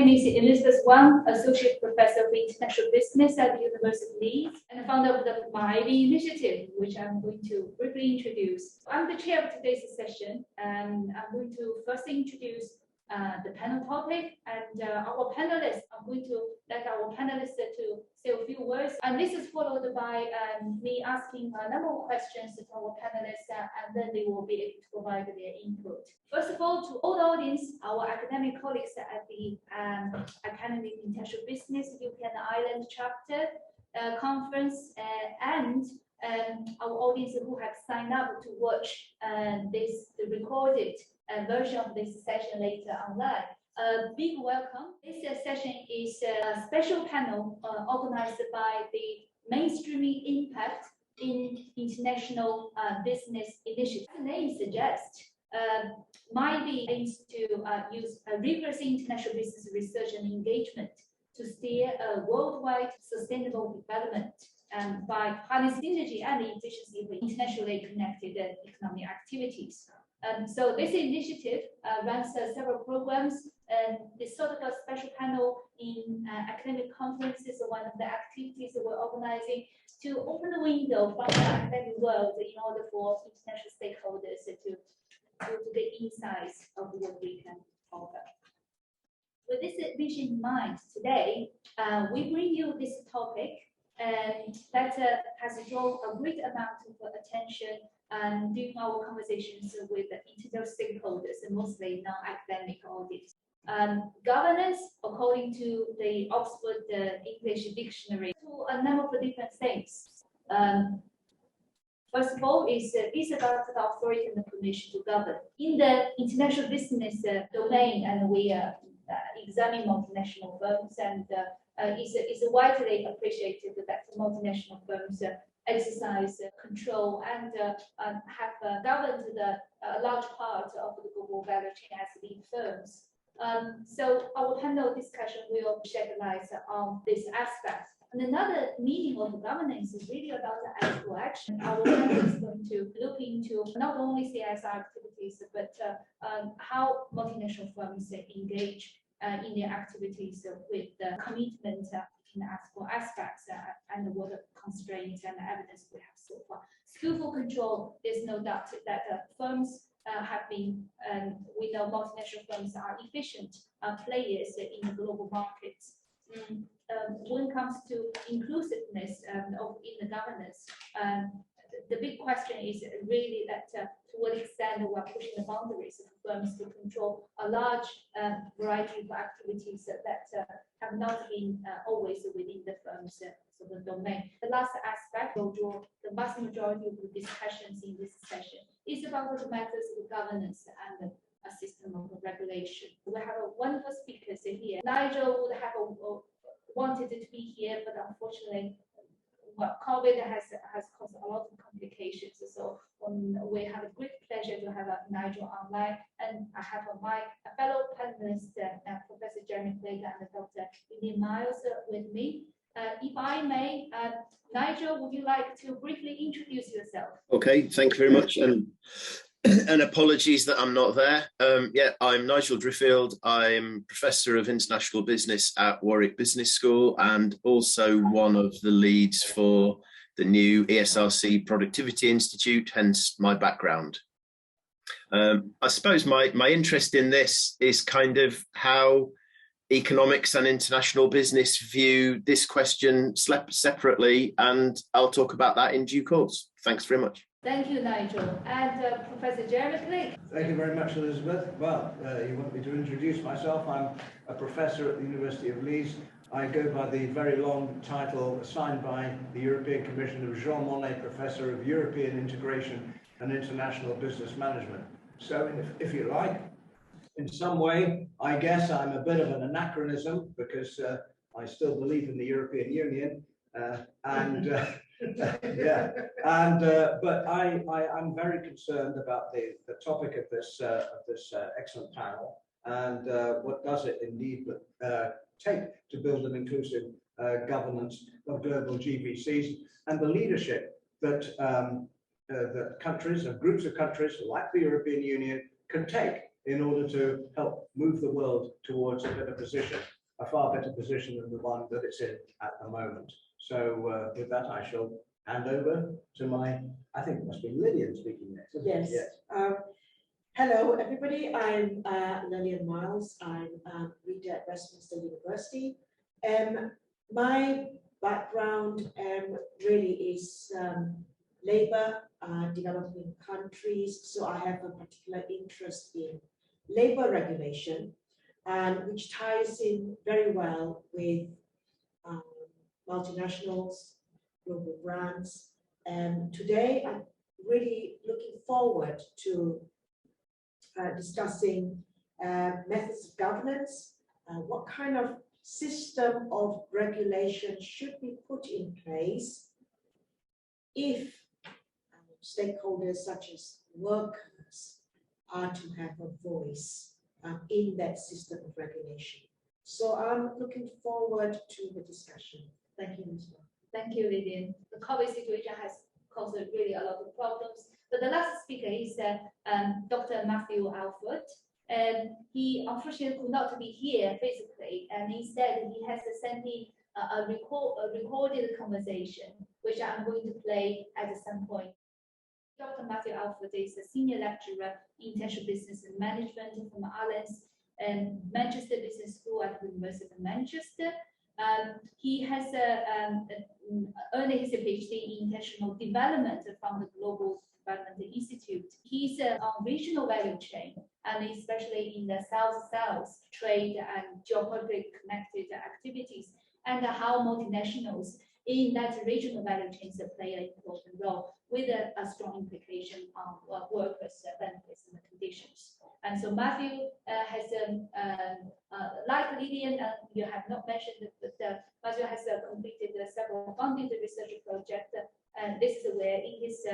name is Elizabeth Wang, Associate Professor of International Business at the University of Leeds and founder of the MIIB initiative, which I'm going to briefly introduce. I'm the chair of today's session, and I'm going to first introduce the panel topic, and our panelists. I'm going to let our panelists to say a few words, and this is followed by me asking a number of questions to our panelists, and then they will be able to provide their input. First of all, to all the audience, our academic colleagues at the Academy of International Business UK and Ireland chapter conference, and our audience who have signed up to watch the recorded version of this session later online. Big welcome. This session is a special panel organized by the Mainstreaming Impact in International Business Initiative. The name suggests MIIB aims to use rigorous international business research and engagement to steer a worldwide sustainable development by harnessing synergy and efficiency of internationally connected economic activities. So this initiative runs several programs, and this sort of a special panel in academic conferences is one of the activities that we're organizing to open the window from the academic world in order for international stakeholders to get insights of what we can offer. With this vision in mind, today we bring you this topic that has drawn a great amount of attention during our conversations with international stakeholders and mostly non-academic audience. Governance, according to the Oxford English Dictionary, to a number of different things. First of all, it's about the authority and the permission to govern. In the international business domain, and we examine multinational firms, and it's widely appreciated that multinational firms exercise control and have governed a large part of the global value chain as lead firms. So our panel discussion will shed light on this aspect. And another meaning of governance is really about the actual action. Our panel is going to look into not only CSR activities, but how multinational firms engage in their activities with the commitment in the ethical aspects and what constraints and evidence we have so far. Skillful control, there's no doubt that firms have been, we know multinational firms are efficient players in the global markets. When it comes to inclusiveness in the governance, the big question is really that to what extent we're pushing the boundaries of firms to control a large variety of activities that have not been always within the firm's sort of domain. The last aspect will draw the vast majority of the discussions in this session is about the methods of governance and a system of regulation. We have a wonderful speakers here. Nigel would have wanted to be here, but unfortunately, COVID has caused a lot of complications. So we have a great pleasure to have Nigel online, and I have my fellow panelists, Professor Jeremy Clegg and Dr. Vivian Miles with me. If I may, Nigel, would you like to briefly introduce yourself? Okay, thank you very much. And apologies that I'm not there. Yeah, I'm Nigel Driffield. I'm Professor of International Business at Warwick Business School and also one of the leads for the new ESRC Productivity Institute, hence my background. I suppose my interest in this is kind of how economics and international business view this question separately, and I'll talk about that in due course. Thanks very much. Thank you, Nigel. And Professor Jeremy Clegg. Thank you very much, Elizabeth. Well, you want me to introduce myself. I'm a professor at the University of Leeds. I go by the very long title assigned by the European Commission of Jean Monnet Professor of European Integration and International Business Management. So, if you like, in some way, I guess I'm a bit of an anachronism because I still believe in the European Union but I'm very concerned about the topic of this excellent panel and what does it indeed take to build an inclusive governance of global GVCs and the leadership that countries and groups of countries like the European Union can take in order to help move the world towards a better position, a far better position than the one that it's in at the moment. So with that, I shall hand over to my, I think it must be Lillian speaking next. Yes. Hello, everybody. I'm Lillian Miles. I'm a reader at Westminster University. My background really is labour, developing countries. So I have a particular interest in labour regulation, and which ties in very well with multinationals, global brands. And today I'm really looking forward to discussing methods of governance, what kind of system of regulation should be put in place if stakeholders such as workers are to have a voice in that system of regulation. So I'm looking forward to the discussion. Thank you, Ms. Wong. Thank you, Lillian. The COVID situation has caused really a lot of problems. But the last speaker is Dr. Matthew Alford. He unfortunately could not be here physically, and instead he has sent me a recorded conversation, which I'm going to play at some point. Dr. Matthew Alford is a senior lecturer in international business and management from Allen's and Manchester Business School at the University of Manchester. He has earned his PhD in international development from the Global Development Institute. He's on regional value chain, and especially in the South-South trade and geopolitically connected activities, and how multinationals in that regional value chains play an important role with a strong implication on workers' benefits and conditions. And so Matthew has, like Lillian, you have not mentioned it, but Matthew has completed several funded research projects. And this is where in his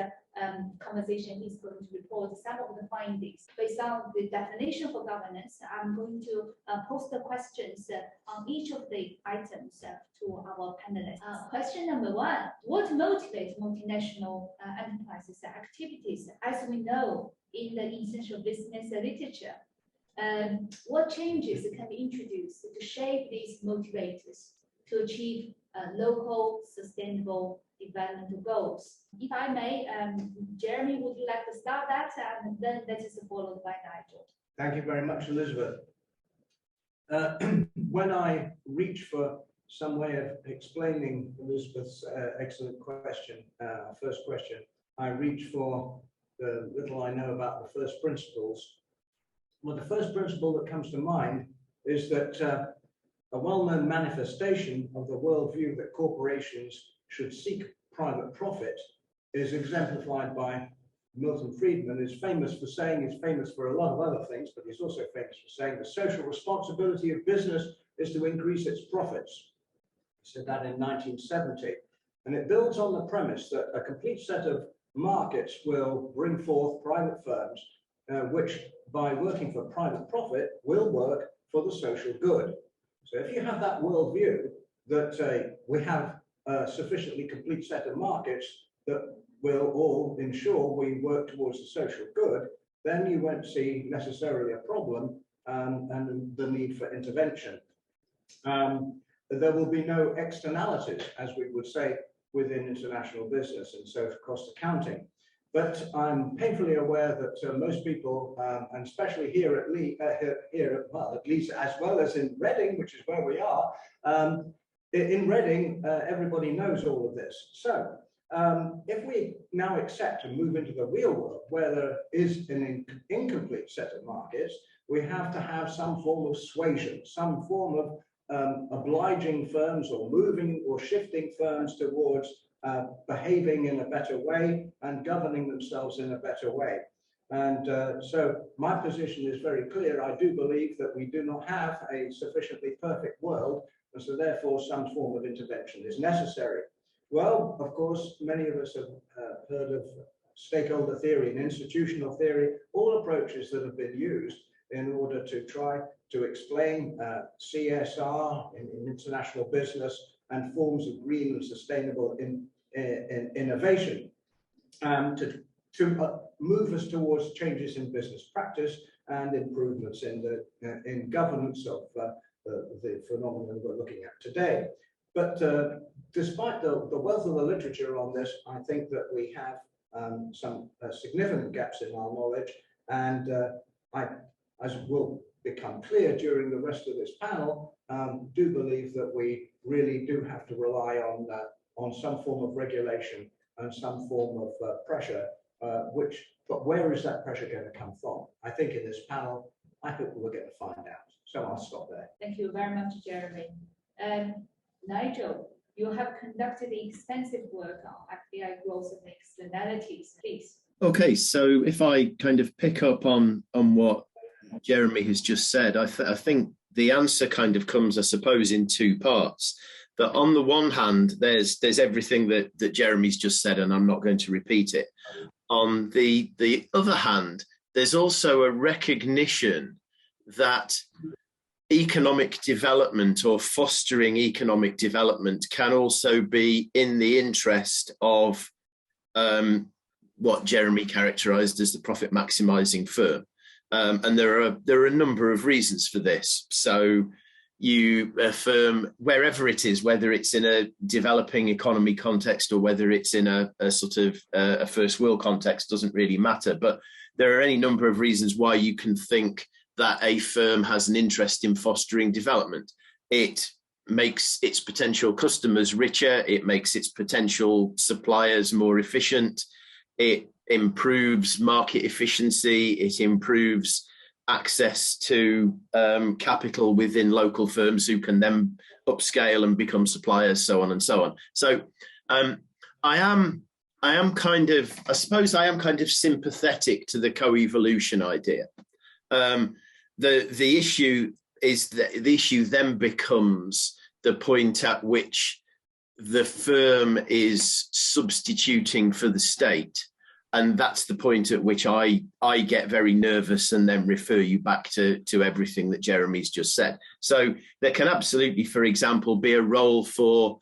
conversation he's going to report some of the findings. Based on the definition for governance, I'm going to post the questions on each of the items to our panelists. Question number one: what motivates multinational enterprises activities? As we know in the international business literature, what changes can be introduced to shape these motivators to achieve local sustainable development goals? If I may, Jeremy, would you like to start that, and then that is followed by Nigel? Thank you very much, Elizabeth. When I reach for some way of explaining Elizabeth's excellent question, first question, I reach for the little I know about the first principles. Well, the first principle that comes to mind is that a well-known manifestation of the worldview that corporations should seek private profit is exemplified by Milton Friedman. Is famous for a lot of other things, but he's also famous for saying the social responsibility of business is to increase its profits. He said that in 1970, and it builds on the premise that a complete set of markets will bring forth private firms which, by working for private profit, will work for the social good. So if you have that worldview that we have a sufficiently complete set of markets that will all ensure we work towards the social good, then you won't see necessarily a problem and the need for intervention. There will be no externalities, as we would say, within international business and social cost accounting. But I'm painfully aware that most people, and especially here at Leeds, at Leeds as well as in Reading, which is where we are, in Reading, everybody knows all of this. So if we now accept and move into the real world, where there is an incomplete set of markets, we have to have some form of suasion, some form of obliging firms or moving or shifting firms towards behaving in a better way and governing themselves in a better way. And so my position is very clear. I do believe that we do not have a sufficiently perfect world, and so therefore some form of intervention is necessary. Well, of course, many of us have heard of stakeholder theory and institutional theory, all approaches that have been used in order to try to explain CSR in international business and forms of green and sustainable innovation to move us towards changes in business practice and improvements in the in governance of the phenomenon we're looking at today. But despite the wealth of the literature on this, I think that we have some significant gaps in our knowledge, and as will become clear during the rest of this panel, do believe that we really do have to rely on some form of regulation and some form of pressure, but where is that pressure going to come from? I think in this panel, I hope we're going to find out. So I'll stop there. Thank you very much, Jeremy. Nigel, you have conducted extensive work on FDI growth and externalities, please. Okay, so if I kind of pick up on what Jeremy has just said, I think the answer kind of comes, I suppose, in two parts. That on the one hand, there's everything that Jeremy's just said, and I'm not going to repeat it. On the other hand, there's also a recognition that economic development or fostering economic development can also be in the interest of what Jeremy characterized as the profit maximizing firm. And there are a number of reasons for this. So a firm, wherever it is, whether it's in a developing economy context or whether it's in a sort of a first world context, doesn't really matter. But there are any number of reasons why you can think that a firm has an interest in fostering development. It makes its potential customers richer. It makes its potential suppliers more efficient. It improves market efficiency. It improves access to capital within local firms who can then upscale and become suppliers, so on and so on. So I am kind of sympathetic to the co-evolution idea. The issue is that the issue then becomes the point at which the firm is substituting for the state. And that's the point at which I get very nervous and then refer you back to everything that Jeremy's just said. So there can absolutely, for example, be a role for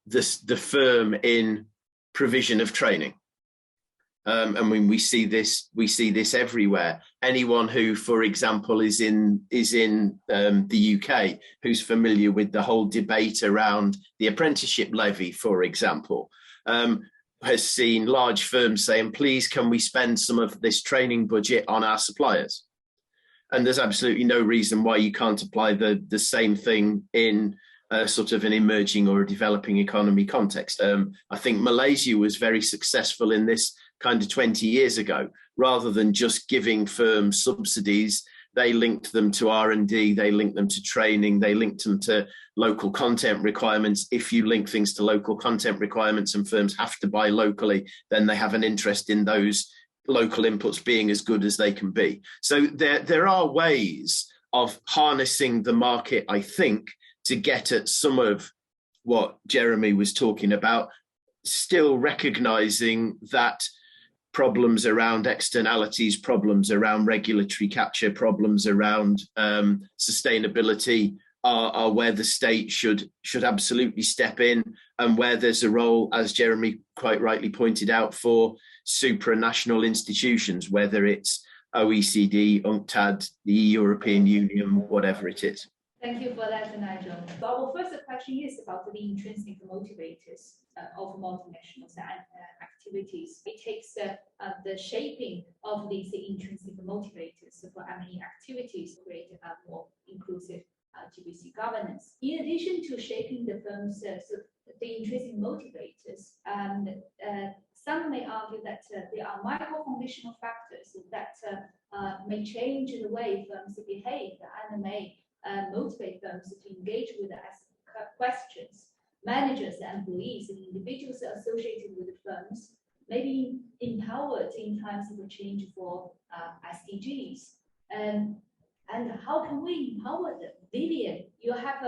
the firm in provision of training. And when we see this everywhere. Anyone who, for example, is in the UK, who's familiar with the whole debate around the apprenticeship levy, for example, has seen large firms saying, please, can we spend some of this training budget on our suppliers? And there's absolutely no reason why you can't apply the same thing in sort of an emerging or a developing economy context. I think Malaysia was very successful in this kind of 20 years ago. Rather than just giving firms subsidies, they linked them to R&D, they linked them to training, they linked them to local content requirements. If you link things to local content requirements and firms have to buy locally, then they have an interest in those local inputs being as good as they can be. So there are ways of harnessing the market, I think, to get at some of what Jeremy was talking about, still recognizing that problems around externalities, problems around regulatory capture, problems around sustainability are where the state should absolutely step in, and where there's a role, as Jeremy quite rightly pointed out, for supranational institutions, whether it's OECD, UNCTAD, the European Union, whatever it is. Thank you for that, Nigel. So our first question is about the intrinsic motivators of multinationals and activities. It takes the shaping of these intrinsic motivators for MNE activities to create a more inclusive GVC governance. In addition to shaping the firm's the intrinsic motivators, some may argue that there are micro-conditional factors that may change the way firms behave and may motivate firms to engage with us questions. Managers, employees, and individuals associated with the firms may be empowered in times of change for SDGs. And how can we empower them? Vivian, you have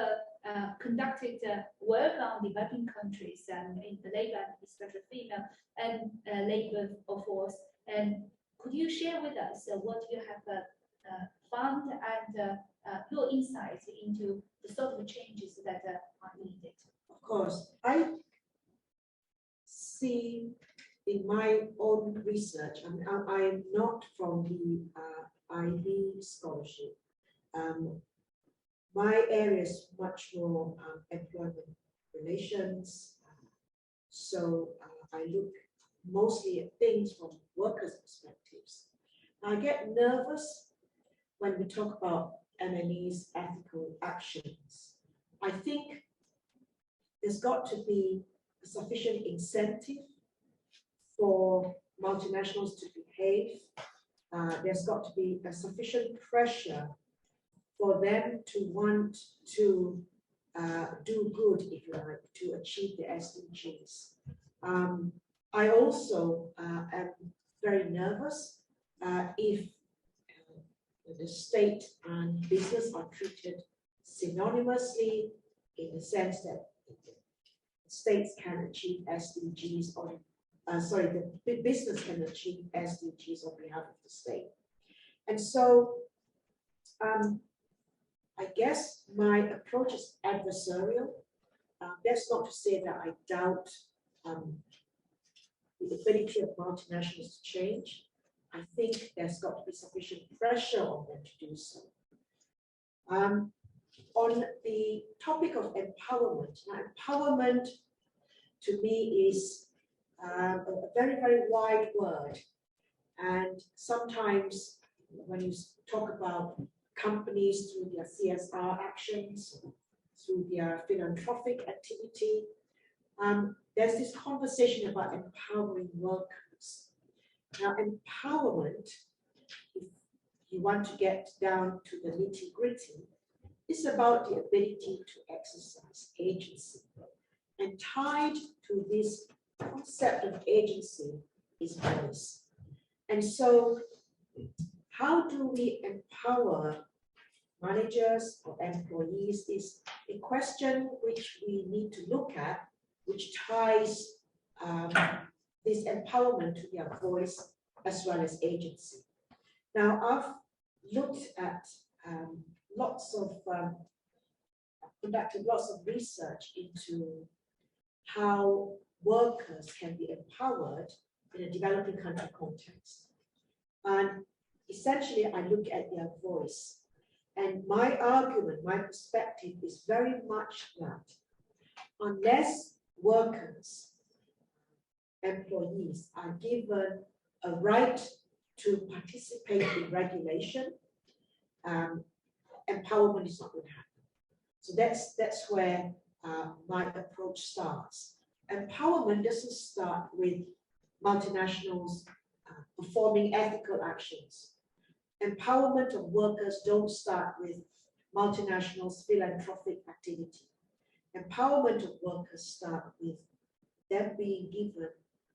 conducted work on developing countries and in the labor, especially female and labor force. And could you share with us what you have found and your insights into the sort of changes that are needed? Of course, I see in my own research, I'm not from the MIIB scholarship. My area is much more employment relations. So I look mostly at things from workers' perspectives. I get nervous when we talk about MNEs, ethical actions. I think there's got to be a sufficient incentive for multinationals to behave. There's got to be a sufficient pressure for them to want to do good, if you like, to achieve the SDGs. I also am very nervous if the state and business are treated synonymously, in the sense that states can achieve SDGs on, the business can achieve SDGs on behalf of the state. And so I guess my approach is adversarial. That's not to say that I doubt the ability of multinationals to change. I think there's got to be sufficient pressure on them to do so. On the topic of empowerment, now empowerment to me is a very, very wide word. And sometimes when you talk about companies through their CSR actions, through their philanthropic activity, there's this conversation about empowering workers. Now, empowerment, if you want to get down to the nitty-gritty, is about the ability to exercise agency. And tied to this concept of agency is voice. And so, how do we empower managers or employees is a question which we need to look at, which ties this empowerment to their voice as well as agency. Now, I've looked at conducted lots of research into how workers can be empowered in a developing country context. And essentially, I look at their voice. And my argument, my perspective is very much that unless workers, employees are given a right to participate in regulation, empowerment is not going to happen. So that's where my approach starts. Empowerment doesn't start with multinationals performing ethical actions. Empowerment of workers don't start with multinationals' philanthropic activity. Empowerment of workers start with them being given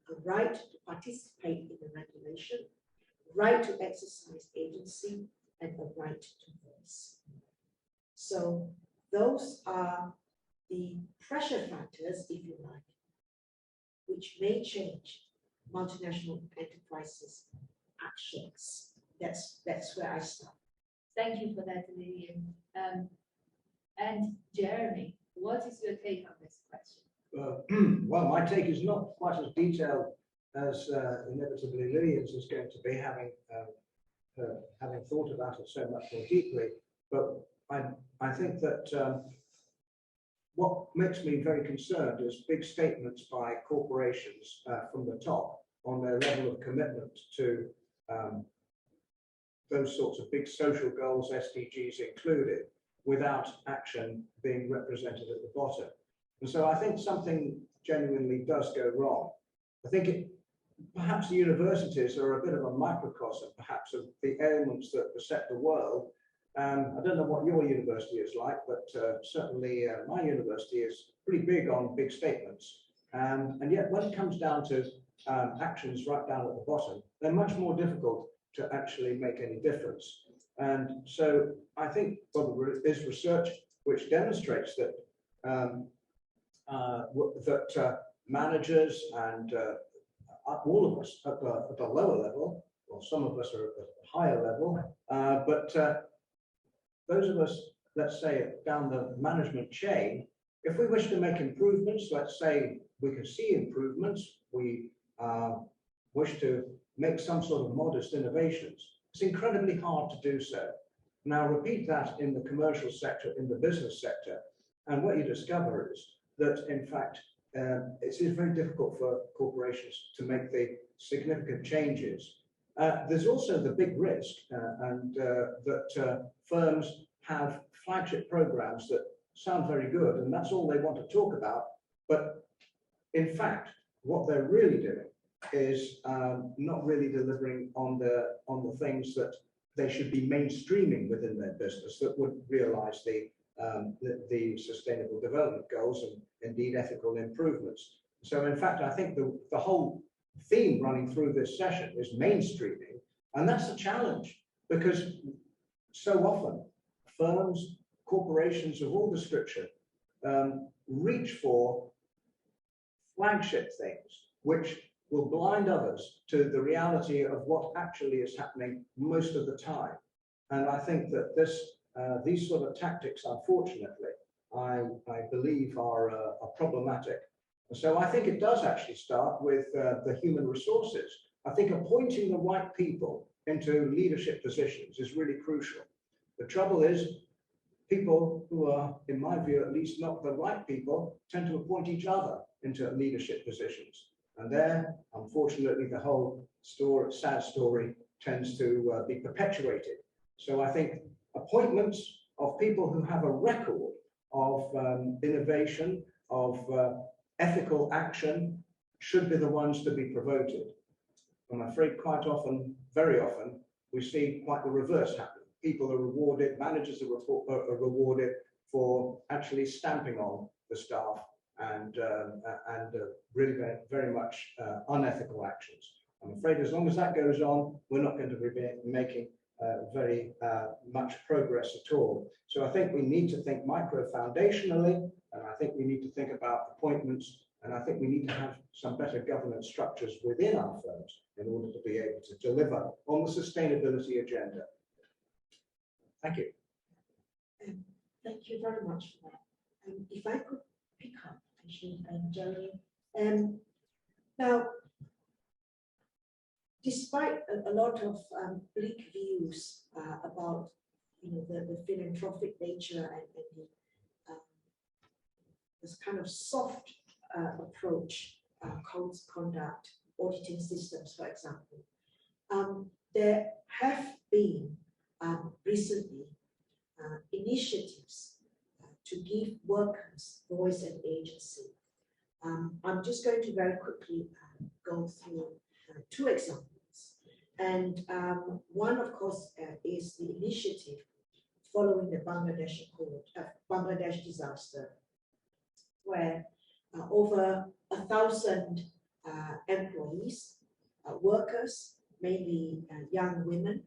a right to participate in the regulation, right to exercise agency, and a right to voice. So those are the pressure factors, if you like, which may change multinational enterprises' actions. That's where I start. Thank you for that, Lillian. And Jeremy, what is your take on this question? Well, my take is not quite as detailed as inevitably Lillian's is going to be, having thought about it so much more deeply. But I think that what makes me very concerned is big statements by corporations from the top on their level of commitment to those sorts of big social goals, SDGs included, without action being represented at the bottom. And so I think something genuinely does go wrong. I think perhaps the universities are a bit of a microcosm, perhaps, of the ailments that beset the world. I don't know what your university is like, but certainly my university is pretty big on big statements. And yet when it comes down to actions right down at the bottom, they're much more difficult to actually make any difference. And so I think there is research which demonstrates that managers and all of us at the lower level, well, some of us are at the higher level, but those of us, let's say, down the management chain, if we wish to make improvements, let's say we can see improvements, we wish to make some sort of modest innovations, It's incredibly hard to do so. Now repeat that in the commercial sector, in the business sector, and what you discover is that, in fact, it is very difficult for corporations to make the significant changes. There's also the big risk, that firms have flagship programs that sound very good, and that's all they want to talk about. But in fact, what they're really doing is not really delivering on the things that they should be mainstreaming within their business that would realize the sustainable development goals and indeed ethical improvements. So in fact, I think the whole theme running through this session is mainstreaming, and that's a challenge, because so often firms, corporations of all description reach for flagship things which will blind others to the reality of what actually is happening most of the time. And I think that these sort of tactics, unfortunately, I believe are problematic. So I think it does actually start with the human resources. I think appointing the right people into leadership positions is really crucial. The trouble is, people who are, in my view at least, not the right people tend to appoint each other into leadership positions. And there, unfortunately, the whole sad story tends to be perpetuated. So I think appointments of people who have a record of innovation, of ethical action, should be the ones to be promoted. I'm afraid quite often, very often, we see quite the reverse happen. People are rewarded, managers are rewarded for actually stamping on the staff and really very much unethical actions. I'm afraid as long as that goes on, we're not going to be making very much progress at all. So I think we need to think micro-foundationally, and I think we need to think about appointments, and I think we need to have some better governance structures within our firms in order to be able to deliver on the sustainability agenda. Thank you. Thank you very much for that. If I could pick up, actually, Jeremy. Now, despite a lot of bleak views about the philanthropic nature and this kind of soft approach, codes of conduct, auditing systems, for example, there have been recently initiatives to give workers voice and agency. I'm just going to very quickly go through two examples. And one, of course, is the initiative following the Bangladesh disaster, where over 1,000 employees, workers, mainly young women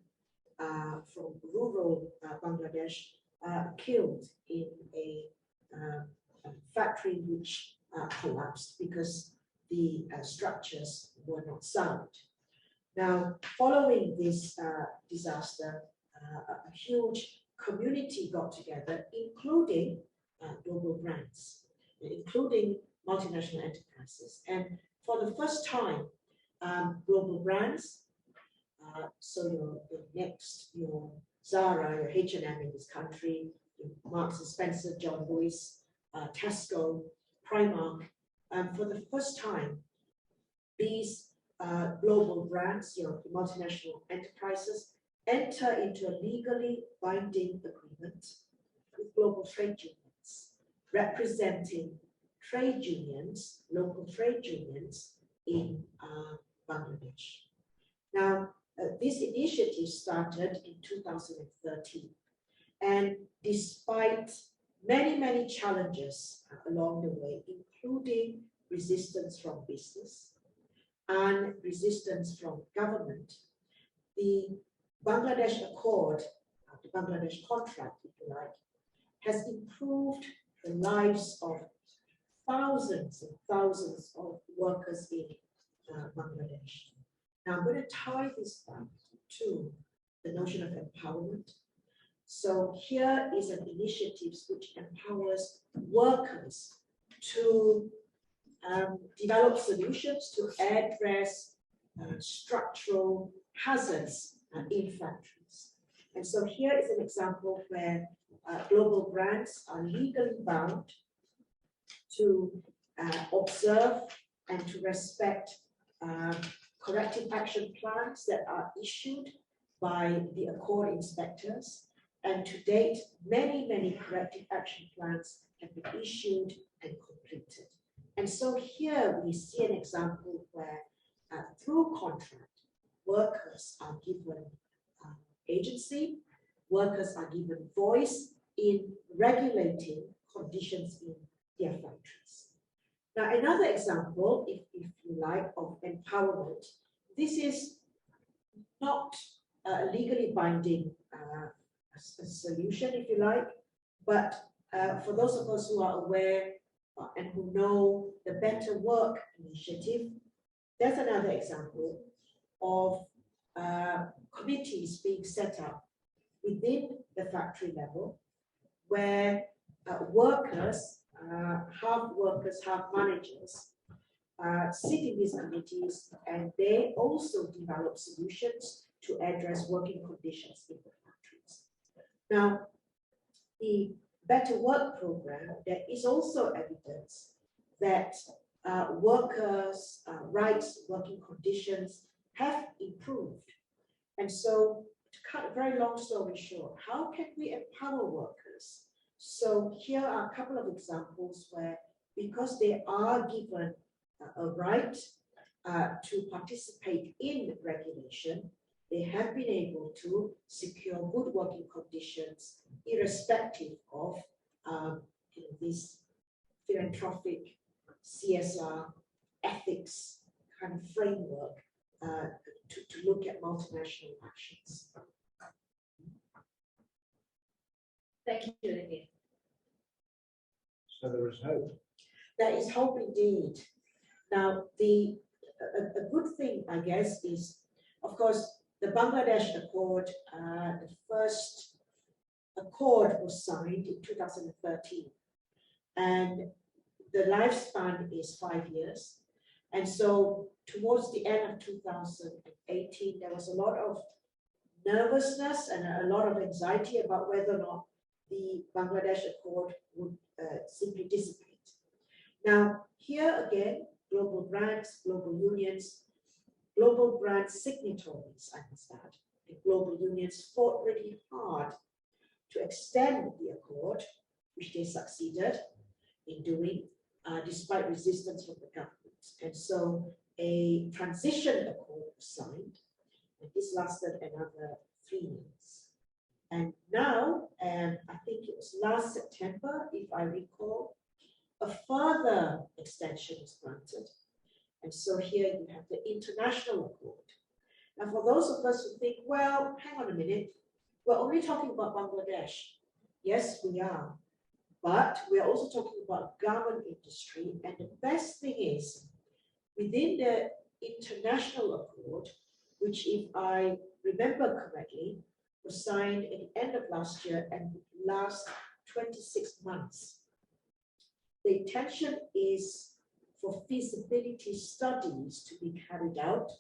from rural Bangladesh, killed in a factory which collapsed because the structures were not sound. Now, following this disaster, a huge community got together, including global brands, including multinational enterprises. And for the first time, global brands, so your Next, your Zara, your H&M in this country, your Marks and Spencer, John Lewis, Tesco, Primark, for the first time, these global brands, multinational enterprises, enter into a legally binding agreement with global trade unions, representing trade unions, local trade unions in Bangladesh. Now, this initiative started in 2013, and despite many challenges along the way, including resistance from business and resistance from government, the Bangladesh Accord, the Bangladesh contract, if you like, has improved the lives of thousands and thousands of workers in Bangladesh. Now, I'm going to tie this back to the notion of empowerment. So here is an initiative which empowers workers to develop solutions to address structural hazards in factories. And so here is an example where global brands are legally bound to observe and to respect corrective action plans that are issued by the Accord inspectors. And to date, many corrective action plans have been issued and completed. And so here we see an example where through contract, workers are given agency, workers are given voice in regulating conditions in their factories. Now, another example, if you like, of empowerment, this is not a legally binding a solution, if you like, but for those of us who are aware and who know the Better Work initiative, there's another example of committees being set up within the factory level where workers, half workers, half managers, sit in these committees, and they also develop solutions to address working conditions in the factories. Now, the Better Work program, there is also evidence that workers' rights, working conditions have improved. And so, to cut a very long story short, how can we empower workers? So here are a couple of examples where, because they are given a right to participate in regulation, they have been able to secure good working conditions, irrespective of this philanthropic CSR ethics kind of framework to look at multinational actions. Thank you, Olivia. So there is hope. There is hope indeed. Now, a good thing, I guess, is, of course, the Bangladesh Accord, the first accord was signed in 2013. And the lifespan is 5 years. And so towards the end of 2018, there was a lot of nervousness and a lot of anxiety about whether or not the Bangladesh Accord would simply dissipate. Now, here again, global brands, global unions, global brand signatories, I must add, the global unions fought really hard to extend the accord, which they succeeded in doing, despite resistance from the government. And so a transition accord was signed, and this lasted another 3 years. And now, I think it was last September, if I recall, a further extension was granted. And so here you have the international accord. Now, for those of us who think, well, hang on a minute, we're only talking about Bangladesh. Yes, we are. But we are also talking about garment industry. And the best thing is, within the international accord, which, if I remember correctly, was signed at the end of last year and would last 26 months. The intention is for feasibility studies to be carried out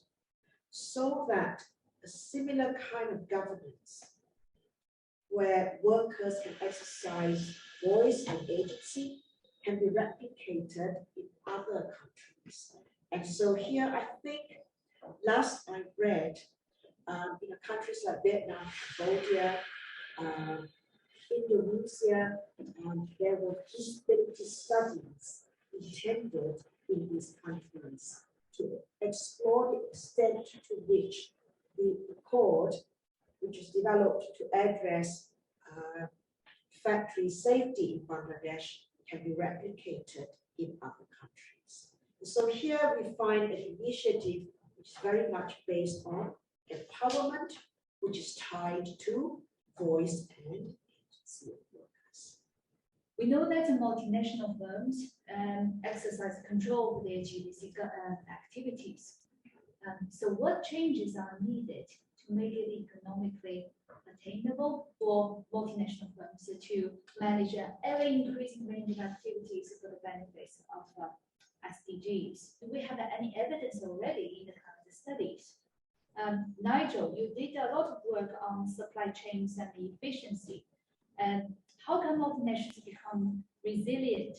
so that a similar kind of governance where workers can exercise voice and agency can be replicated in other countries. And so here, I think, last I read, countries like Vietnam, Cambodia, Indonesia, there were feasibility studies intended in these countries to explore the extent to which the accord, which is developed to address factory safety in Bangladesh, can be replicated in other countries. So here we find an initiative which is very much based on empowerment, which is tied to voice and agency of workers. We know that multinational firms exercise control of their GVC activities. So what changes are needed to make it economically attainable for multinational firms to manage an ever-increasing range of activities for the benefits of SDGs? Do we have any evidence already in the current studies? Nigel, you did a lot of work on supply chains and efficiency. And how can multinationals become resilient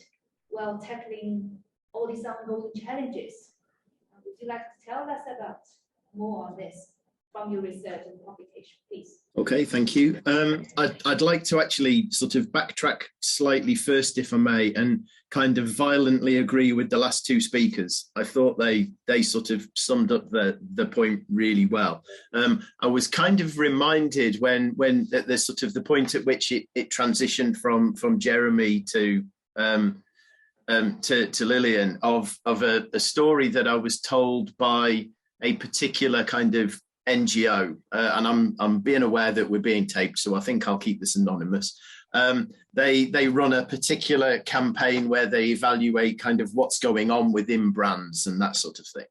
while tackling all these ongoing challenges? Would you like to tell us about more on this from your research and publication, please? Okay, thank you. I'd like to actually sort of backtrack slightly first, if I may, and kind of violently agree with the last two speakers. I thought they sort of summed up the point really well. I was kind of reminded when there's sort of the point at which it transitioned from Jeremy to Lillian of a story that I was told by a particular kind of NGO, and I'm being aware that we're being taped, so I think I'll keep this anonymous. They run a particular campaign where they evaluate kind of what's going on within brands and that sort of thing.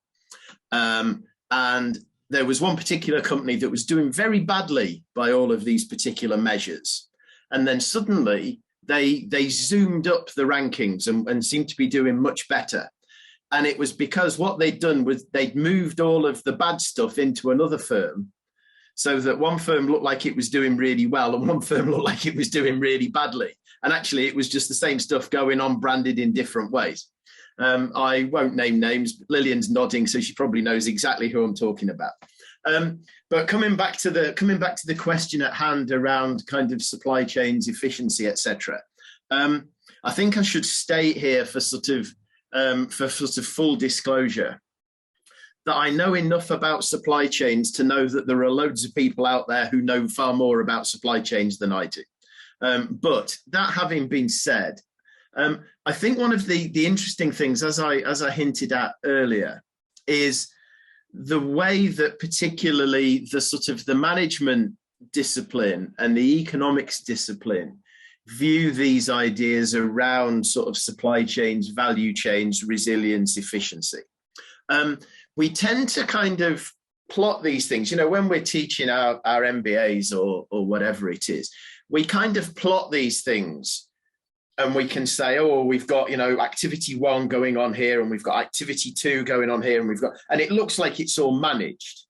And there was one particular company that was doing very badly by all of these particular measures. And then suddenly they zoomed up the rankings and seemed to be doing much better. And it was because what they'd done was they'd moved all of the bad stuff into another firm, so that one firm looked like it was doing really well and one firm looked like it was doing really badly. And actually it was just the same stuff going on, branded in different ways. I won't name names, but Lillian's nodding, so she probably knows exactly who I'm talking about. But coming back to the question at hand around kind of supply chains, efficiency, etc. I think I should state here for sort of full disclosure that I know enough about supply chains to know that there are loads of people out there who know far more about supply chains than I do. But that having been said, I think one of the interesting things, as I hinted at earlier, is the way that particularly the sort of the management discipline and the economics discipline view these ideas around sort of supply chains, value chains, resilience, efficiency. We tend to kind of plot these things, you know, when we're teaching our MBAs or whatever it is, we kind of plot these things and we can say, oh, we've got, you know, activity 1 going on here and we've got activity 2 going on here and it looks like it's all managed.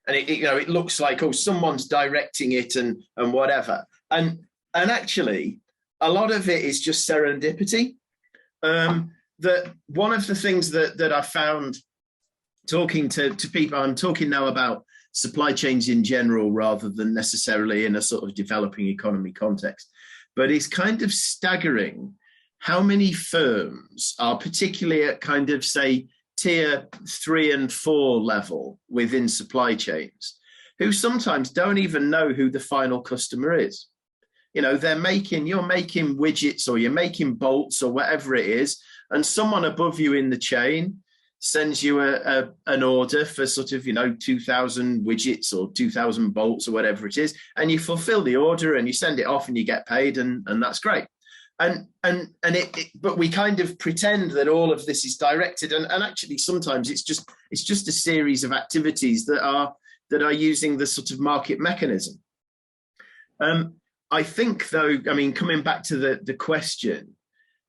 And it looks like, oh, someone's directing it and whatever. And actually, a lot of it is just serendipity. That one of the things that I found talking to people, I'm talking now about supply chains in general rather than necessarily in a sort of developing economy context, but it's kind of staggering how many firms are particularly at kind of, say, tier 3 and 4 level within supply chains, who sometimes don't even know who the final customer is. You know, you're making widgets or you're making bolts or whatever it is, and someone above you in the chain sends you an order for sort of, you know, 2,000 widgets or 2,000 bolts or whatever it is, and you fulfill the order and you send it off and you get paid, and that's great. But we kind of pretend that all of this is directed, and actually sometimes it's just a series of activities that are using the sort of market mechanism. I think, though, I mean, coming back to the question,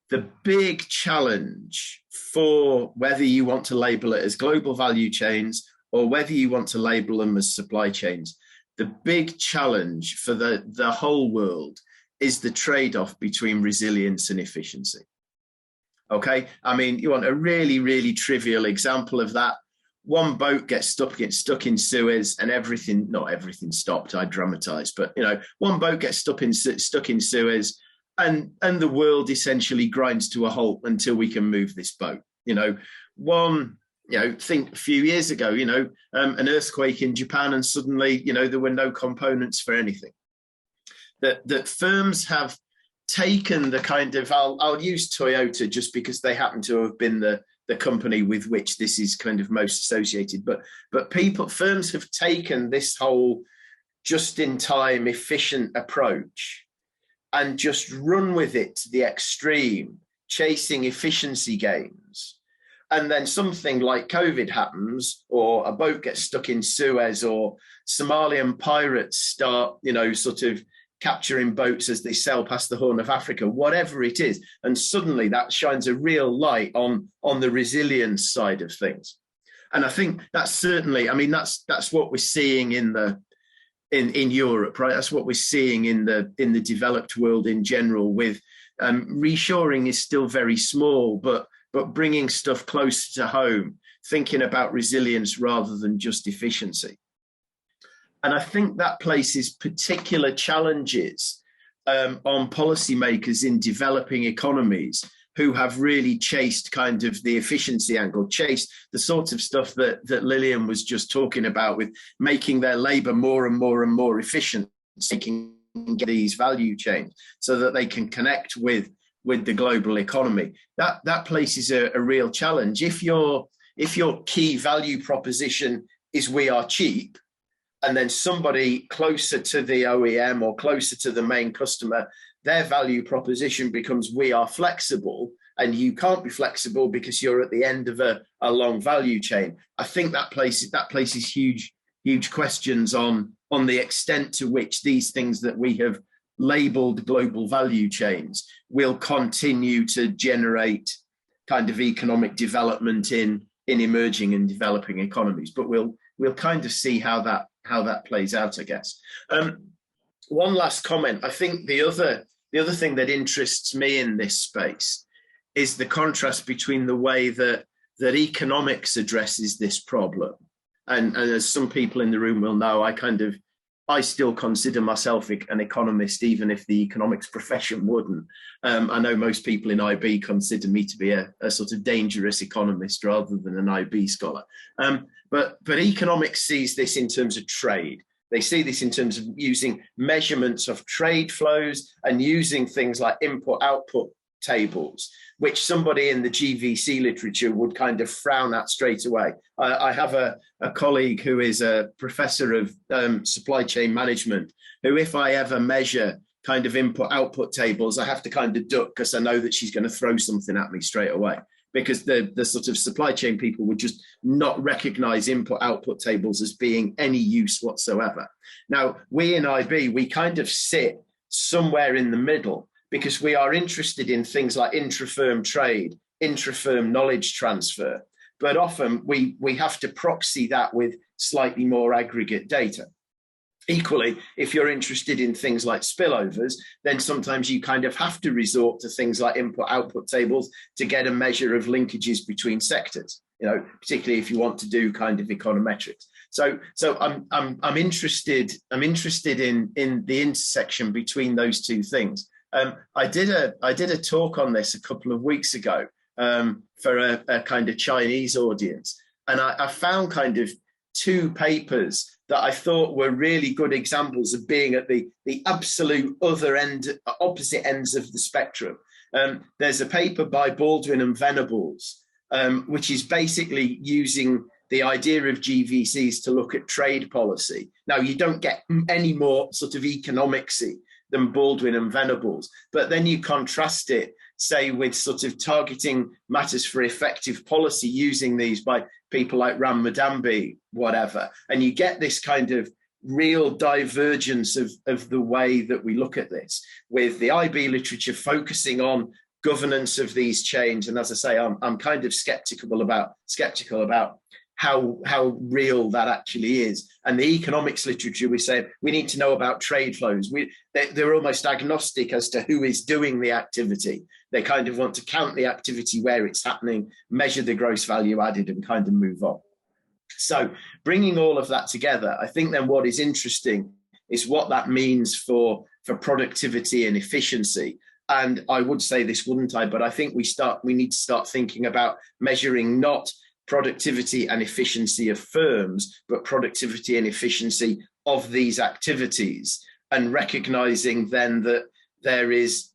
the big challenge for whether you want to label it as global value chains or whether you want to label them as supply chains, the big challenge for the whole world is the trade-off between resilience and efficiency. Okay, I mean, you want a really, really trivial example of that. One boat gets stuck in Suez and not everything stopped, I dramatize, but, you know, one boat gets stuck in Suez and the world essentially grinds to a halt until we can move this boat. You know, think a few years ago, you know, an earthquake in Japan and suddenly, you know, there were no components for anything. That firms have taken the kind of, I'll use Toyota just because they happen to have been the company with which this is kind of most associated, but firms have taken this whole just-in-time efficient approach and just run with it to the extreme, chasing efficiency gains. And then something like COVID happens, or a boat gets stuck in Suez, or Somalian pirates start, you know, sort of capturing boats as they sail past the Horn of Africa, whatever it is. And suddenly that shines a real light on the resilience side of things. And I think that's certainly, I mean, that's what we're seeing in Europe, right? That's what we're seeing in the developed world in general. With reshoring is still very small, but bringing stuff closer to home, thinking about resilience rather than just efficiency. And I think that places particular challenges on policymakers in developing economies who have really chased kind of the efficiency angle, chased the sort of stuff that Lillian was just talking about, with making their labour more and more and more efficient, so they can get these value chains so that they can connect with the global economy. That places a real challenge. If your key value proposition is we are cheap, and then somebody closer to the OEM or closer to the main customer, their value proposition becomes we are flexible, and you can't be flexible because you're at the end of a long value chain. I think that places huge questions on the extent to which these things that we have labeled global value chains will continue to generate kind of economic development in emerging and developing economies. But we'll kind of see how that plays out, I guess. One last comment. I think the other thing that interests me in this space is the contrast between the way that economics addresses this problem. And as some people in the room will know, I still consider myself an economist, even if the economics profession wouldn't. I know most people in IB consider me to be a sort of dangerous economist rather than an IB scholar. But economics sees this in terms of trade. They see this in terms of using measurements of trade flows and using things like input-output tables, which somebody in the GVC literature would kind of frown at straight away. I have a colleague who is a professor of supply chain management, who, if I ever measure kind of input-output tables, I have to kind of duck because I know that she's going to throw something at me straight away, because the sort of supply chain people would just not recognize input-output tables as being any use whatsoever. Now, we in IB, we kind of sit somewhere in the middle, because we are interested in things like intra-firm trade, intra-firm knowledge transfer, but often we have to proxy that with slightly more aggregate data. Equally, if you're interested in things like spillovers, then sometimes you kind of have to resort to things like input-output tables to get a measure of linkages between sectors, particularly if you want to do kind of econometrics. So I'm interested in the intersection between those two things. I did a talk on this a couple of weeks ago for a kind of Chinese audience, and I found kind of two papers that I thought were really good examples of being at the absolute opposite ends of the spectrum. There's a paper by Baldwin and Venables, which is basically using the idea of GVCs to look at trade policy. Now, you don't get any more sort of economicsy than Baldwin and Venables, but then you contrast it, say, with sort of targeting matters for effective policy using these by people like Ram Madambi, whatever, and you get this kind of real divergence of the way that we look at this, with the IB literature focusing on governance of these chains. And as I say, I'm kind of skeptical about how real that actually is. And the economics literature, we say we need to know about trade flows. They're almost agnostic as to who is doing the activity. They kind of want to count the activity where it's happening, measure the gross value added, and kind of move on. So bringing all of that together, I think then what is interesting is what that means for productivity and efficiency. And I would say this, wouldn't I? But I think we need to start thinking about measuring not productivity and efficiency of firms, but productivity and efficiency of these activities, and recognizing then that there is,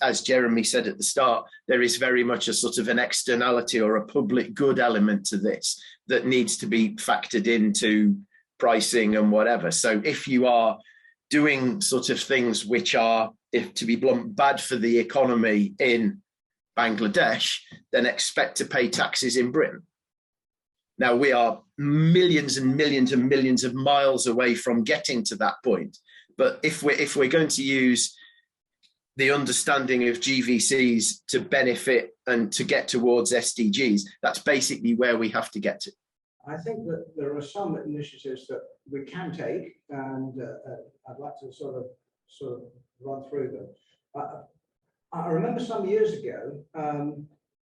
as Jeremy said at the start, there is very much a sort of an externality or a public good element to this that needs to be factored into pricing and whatever. So if you are doing sort of things which are, if to be blunt, bad for the economy in Bangladesh, then expect to pay taxes in Britain. Now, we are millions and millions and millions of miles away from getting to that point. But if we're going to use the understanding of GVCs to benefit and to get towards SDGs, that's basically where we have to get to. I think that there are some initiatives that we can take, and I'd like to sort of run through them. I remember some years ago,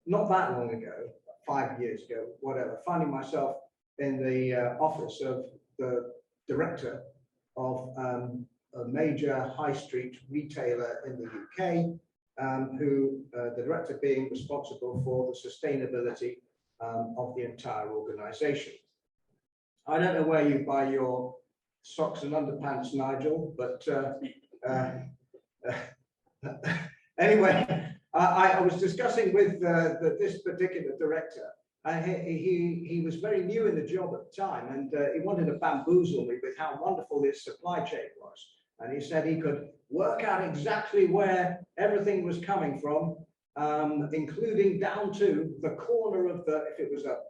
not that long ago, 5 years ago, whatever, finding myself in the office of the director of a major high street retailer in the UK, the director being responsible for the sustainability of the entire organization. I don't know where you buy your socks and underpants, Nigel, but anyway, I was discussing with this particular director, and he was very new in the job at the time, and he wanted to bamboozle me with how wonderful his supply chain was. And he said he could work out exactly where everything was coming from, including down to the corner of the, if it was a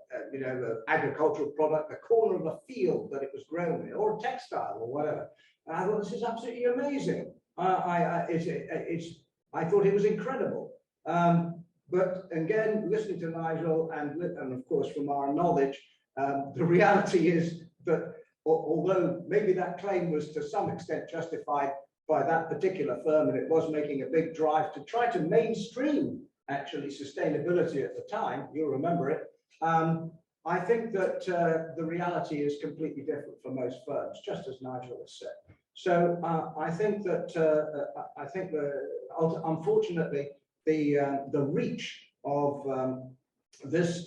agricultural product, the corner of a field that it was grown in, or a textile or whatever. And I thought, this is absolutely amazing. I thought it was incredible. But again, listening to Nigel and of course from our knowledge, the reality is that although maybe that claim was to some extent justified by that particular firm, and it was making a big drive to try to mainstream actually sustainability at the time, you'll remember it, I think that the reality is completely different for most firms, just as Nigel has said. So I think that unfortunately the reach of this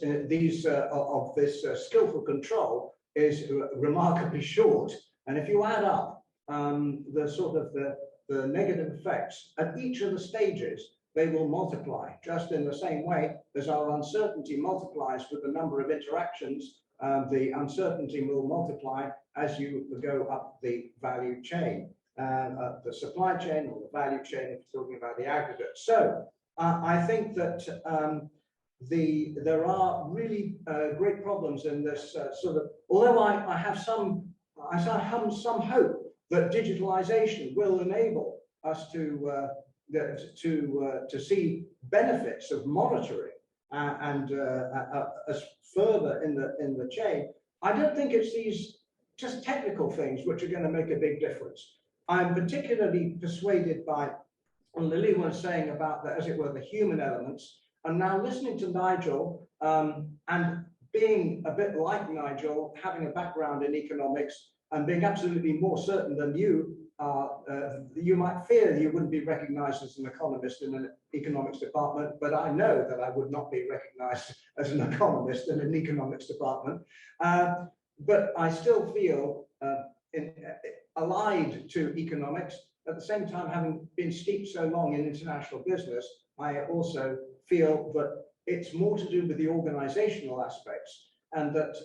skillful control is remarkably short. And if you add up the negative effects at each of the stages, they will multiply, just in the same way as our uncertainty multiplies with the number of interactions. The uncertainty will multiply as you go up the value chain, the supply chain or the value chain if you're talking about the aggregate. So I think that there are really great problems in this although I have some hope that digitalization will enable us to see benefits of monitoring and as further in the chain. I don't think it's these just technical things which are going to make a big difference. I'm particularly persuaded by what Lily was saying about the, as it were, the human elements. And now listening to Nigel and being a bit like Nigel, having a background in economics and being absolutely more certain than you you might fear you wouldn't be recognized as an economist in an economics department, but I know that I would not be recognized as an economist in an economics department. But I still feel allied to economics. At the same time, having been steeped so long in international business, I also feel that it's more to do with the organizational aspects, and that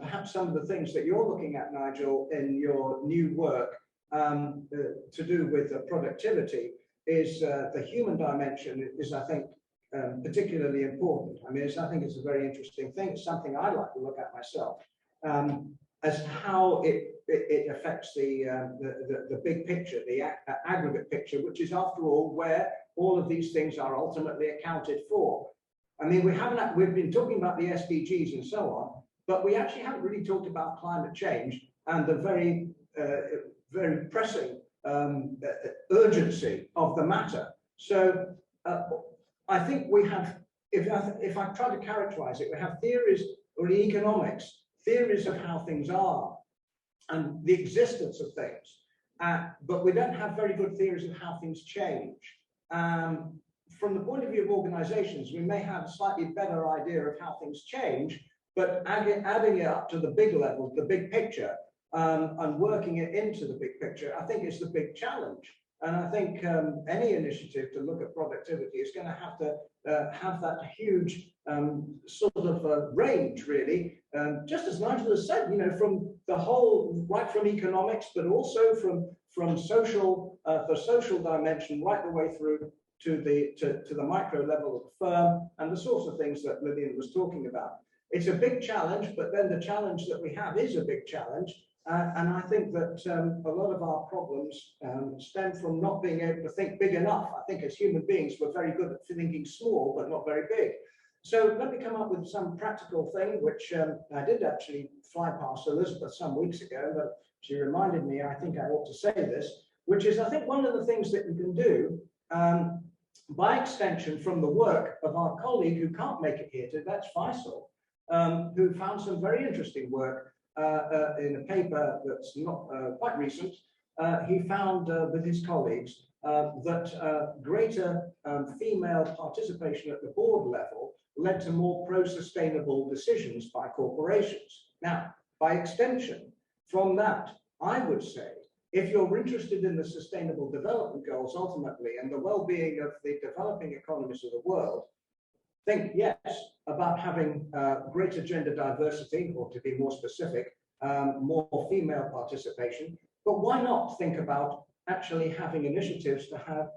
perhaps some of the things that you're looking at, Nigel, in your new work to do with productivity is the human dimension is, I think, particularly important. I mean, I think it's a very interesting thing. It's something I like to look at myself as how it affects the big picture, the aggregate picture, which is, after all, where all of these things are ultimately accounted for. I mean, we've been talking about the SDGs and so on, but we actually haven't really talked about climate change and the very pressing urgency of the matter. So I think we have, if I try to characterize it, we have theories, or the economics, theories of how things are and the existence of things, but we don't have very good theories of how things change. From the point of view of organizations, we may have a slightly better idea of how things change, but adding it up to the big level, the big picture, and working it into the big picture, I think is the big challenge. And I think any initiative to look at productivity is going to have that huge range, really. Just as Nigel has said, from the whole, right from economics, but also from social, the social dimension, right the way through to the micro level of the firm, and the sorts of things that Lillian was talking about. It's a big challenge, but then the challenge that we have is a big challenge. And I think that a lot of our problems stem from not being able to think big enough. I think as human beings, we're very good at thinking small, but not very big. So let me come up with some practical thing, which I did actually fly past Elizabeth some weeks ago, but she reminded me, I think I ought to say this, which is, I think, one of the things that you can do by extension from the work of our colleague who can't make it here today, that's Faisal, who found some very interesting work in a paper that's not quite recent. He found with his colleagues that greater female participation at the board level led to more pro-sustainable decisions by corporations. Now, by extension, from that, I would say, if you're interested in the sustainable development goals ultimately and the well-being of the developing economies of the world, think, yes, about having greater gender diversity, or to be more specific, more female participation, but why not think about actually having initiatives to have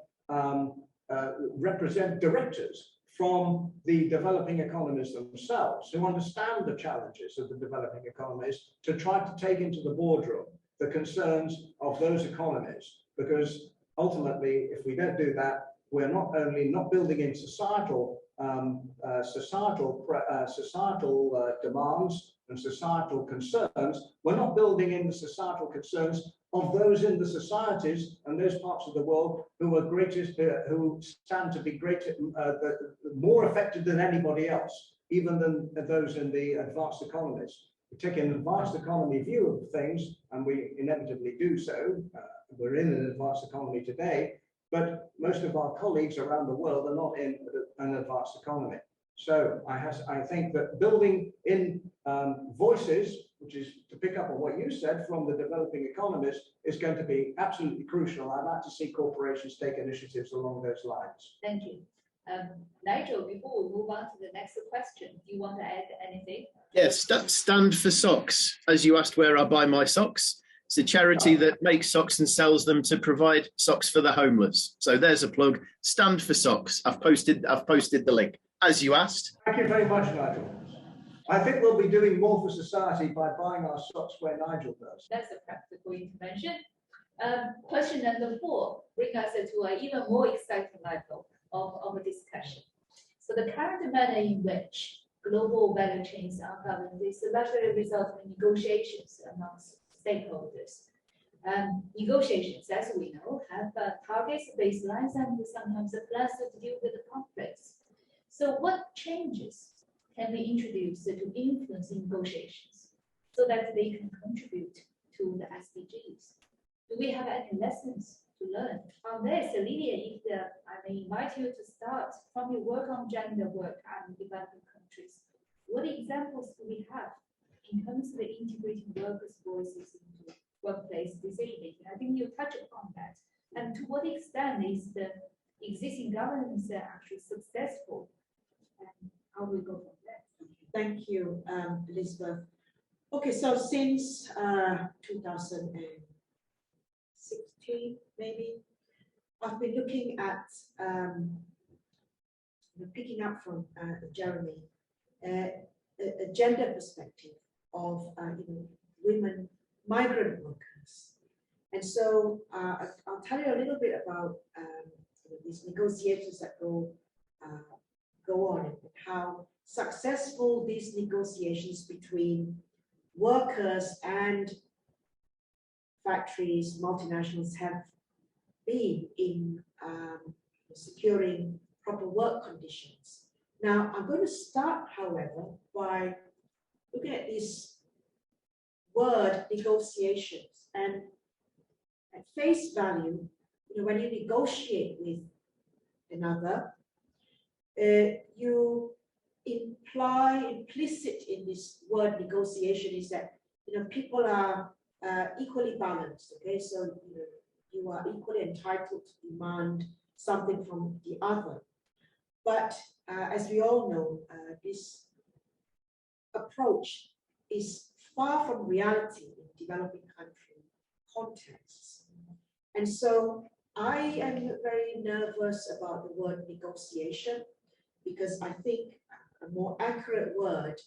represent directors from the developing economies themselves, who understand the challenges of the developing economies, to try to take into the boardroom the concerns of those economies. Because ultimately, if we don't do that, we're not only not building in societal demands and societal concerns, we're not building in the societal concerns of those in the societies and those parts of the world who are greatest, who stand to be greater, more affected than anybody else, even than those in the advanced economies. We take an advanced economy view of things, and we inevitably do so. We're in an advanced economy today, but most of our colleagues around the world are not in an advanced economy. So I think that building in voices, which is to pick up on what you said from the developing economies, is going to be absolutely crucial. I'd like to see corporations take initiatives along those lines. Thank you. Nigel, before we move on to the next question, do you want to add anything? Yes, Stand for Socks. As you asked where I buy my socks, it's a charity that makes socks and sells them to provide socks for the homeless. So there's a plug. Stand for Socks. I've posted the link, as you asked. Thank you very much, Nigel. I think we'll be doing more for society by buying our socks where Nigel does. That's a practical intervention. Question number 4 brings us to an even more exciting level of a discussion. So the current manner in which global value chains are governed is largely a result of negotiations amongst stakeholders. Negotiations, as we know, have targets, baselines, and sometimes a plans to deal with the conflicts. So what changes can be introduced to influence negotiations so that they can contribute to the SDGs? Do we have any lessons to learn on this? Lydia, if I may invite you to start from your work on gender work and developing countries. What examples do we have in terms of integrating workers' voices into workplace decision-making? I think you touched upon that. And to what extent is the existing governance actually successful? And how do we go from there? Thank you, Elizabeth. Okay, so since 2016, maybe, I've been looking at, picking up from Jeremy, a gender perspective of women migrant workers. And so I'll tell you a little bit about these negotiations that go on and how successful these negotiations between workers and factories, multinationals have been in securing proper work conditions. Now, I'm going to start, however, by looking at this word negotiations. And at face value, when you negotiate with another, you implicit in this word negotiation is that people are equally balanced. Okay, so you are equally entitled to demand something from the other. But as we all know, this approach is far from reality in developing country contexts. And so I am very nervous about the word negotiation, because I think a more accurate word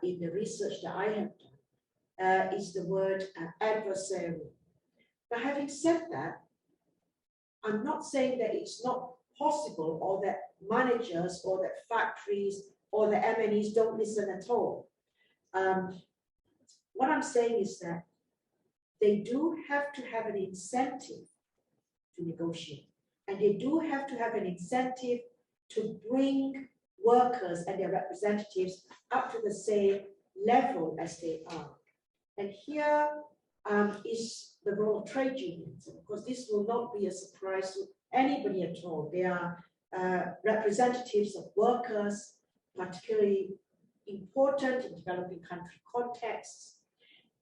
in the research that I have done is the word adversarial. Now, having said that, I'm not saying that it's not possible, or that managers, or that factories, or the MNEs don't listen at all. What I'm saying is that they do have to have an incentive to negotiate, and they do have to have an incentive to bring workers and their representatives up to the same level as they are. And here is the role of trade unions. Of course, this will not be a surprise to anybody at all. They are representatives of workers, particularly important in developing country contexts.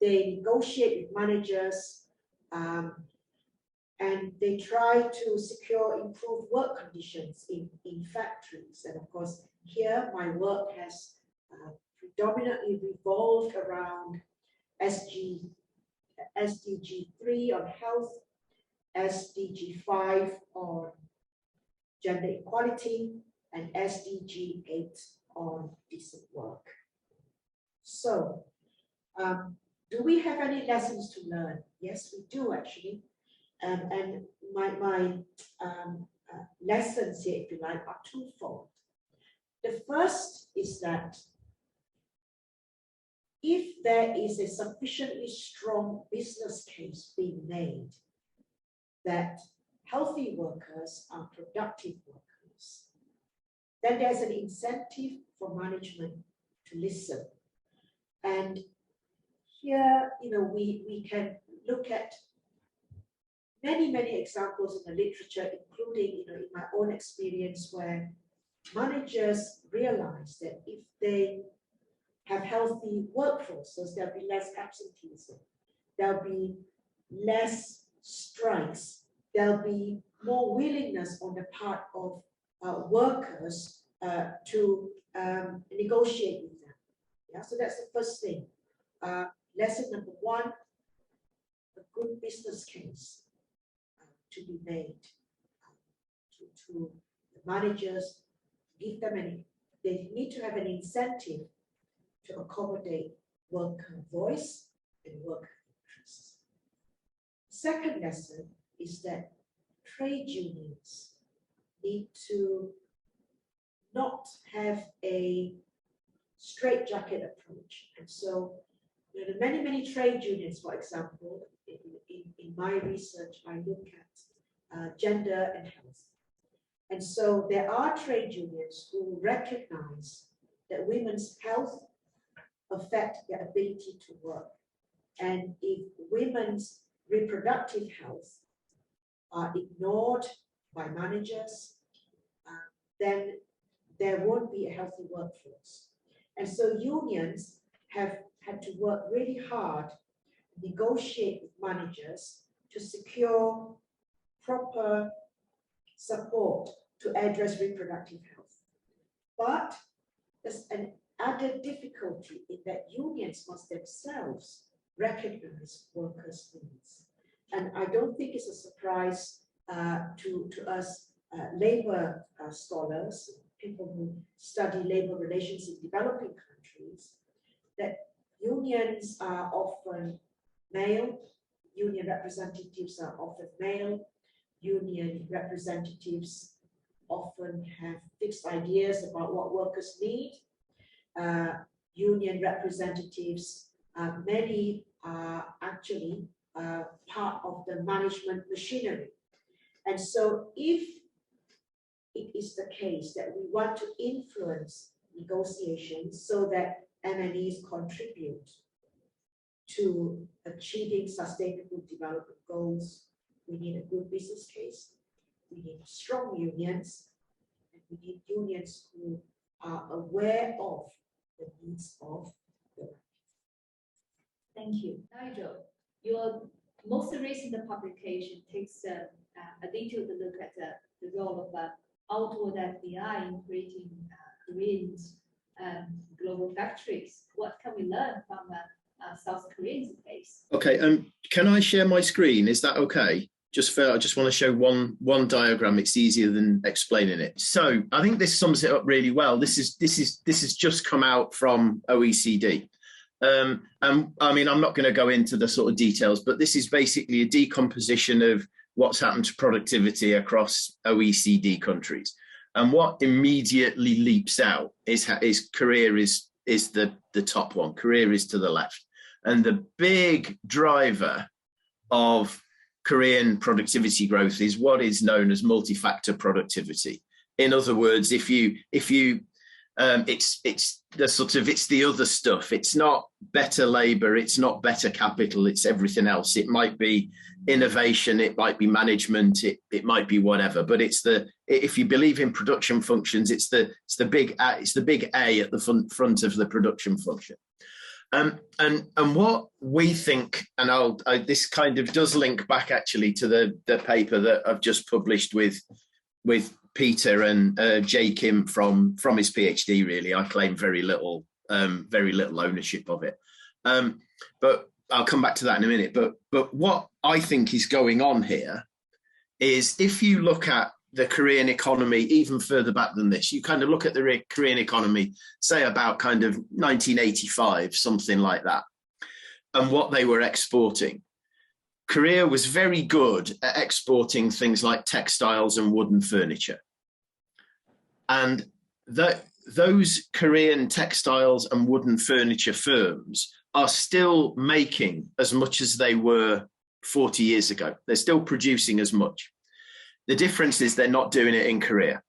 They negotiate with managers and they try to secure improved work conditions in factories. And of course, here my work has predominantly revolved around SDG 3 on health, SDG 5 on gender equality, and SDG 8 on decent work. So, do we have any lessons to learn? Yes, we do actually. And my lessons here, if you like, are twofold. The first is that if there is a sufficiently strong business case being made that healthy workers are productive workers, then there's an incentive for management to listen. And here, we can look at many examples in the literature, including, in my own experience, where managers realize that if they have healthy workforces, there'll be less absenteeism, there'll be less strikes, there'll be more willingness on the part of workers to negotiate with them. Yeah, so that's the first thing. Lesson number one, a good business case to be made to the managers, give them they need to have an incentive to accommodate worker voice and worker interests. Second lesson is that trade unions need to not have a straitjacket approach. And so, many trade unions, for example, in my research, I look at gender and health. And so there are trade unions who recognize that women's health affect their ability to work. And if women's reproductive health are ignored by managers, then there won't be a healthy workforce. And so unions have had to work really hard, negotiate with managers to secure proper support to address reproductive health. But there's an added difficulty in that unions must themselves recognize workers' needs. And I don't think it's a surprise to us labor scholars, people who study labor relations in developing countries, that unions are often male, union representatives are often male, union representatives often have fixed ideas about what workers need. Union representatives, many are actually part of the management machinery. And so if it is the case that we want to influence negotiations so that MNEs contribute to achieving sustainable development goals, we need a good business case, we need strong unions, and we need unions who are aware of the needs of the workers. Thank you. Nigel, your most recent publication takes a detailed look at the role of outward FDI in creating green global factories. What can we learn from South Korean's case? Okay, can I share my screen? Is that okay? I just want to show one diagram. It's easier than explaining it. So I think this sums it up really well. This has just come out from OECD. And I mean, I'm not going to go into the sort of details, but this is basically a decomposition of what's happened to productivity across OECD countries. And what immediately leaps out is career is the top one. Career is to the left. And the big driver of Korean productivity growth is what is known as multi-factor productivity. In other words, it's the other stuff. It's not better labor, it's not better capital, it's everything else. It might be innovation, it might be management, it might be whatever. But if you believe in production functions, it's the big A at the front of the production function. And what we think, and this kind of does link back actually to the paper that I've just published with Peter and Jay Kim from his PhD. Really, I claim very little ownership of it, but I'll come back to that in a minute. But what I think is going on here is, if you look at the Korean economy even further back than this, you kind of look at the Korean economy, say about kind of 1985, something like that, and what they were exporting. Korea was very good at exporting things like textiles and wooden furniture. And those Korean textiles and wooden furniture firms are still making as much as they were 40 years ago. They're still producing as much. The difference is they're not doing it in Korea.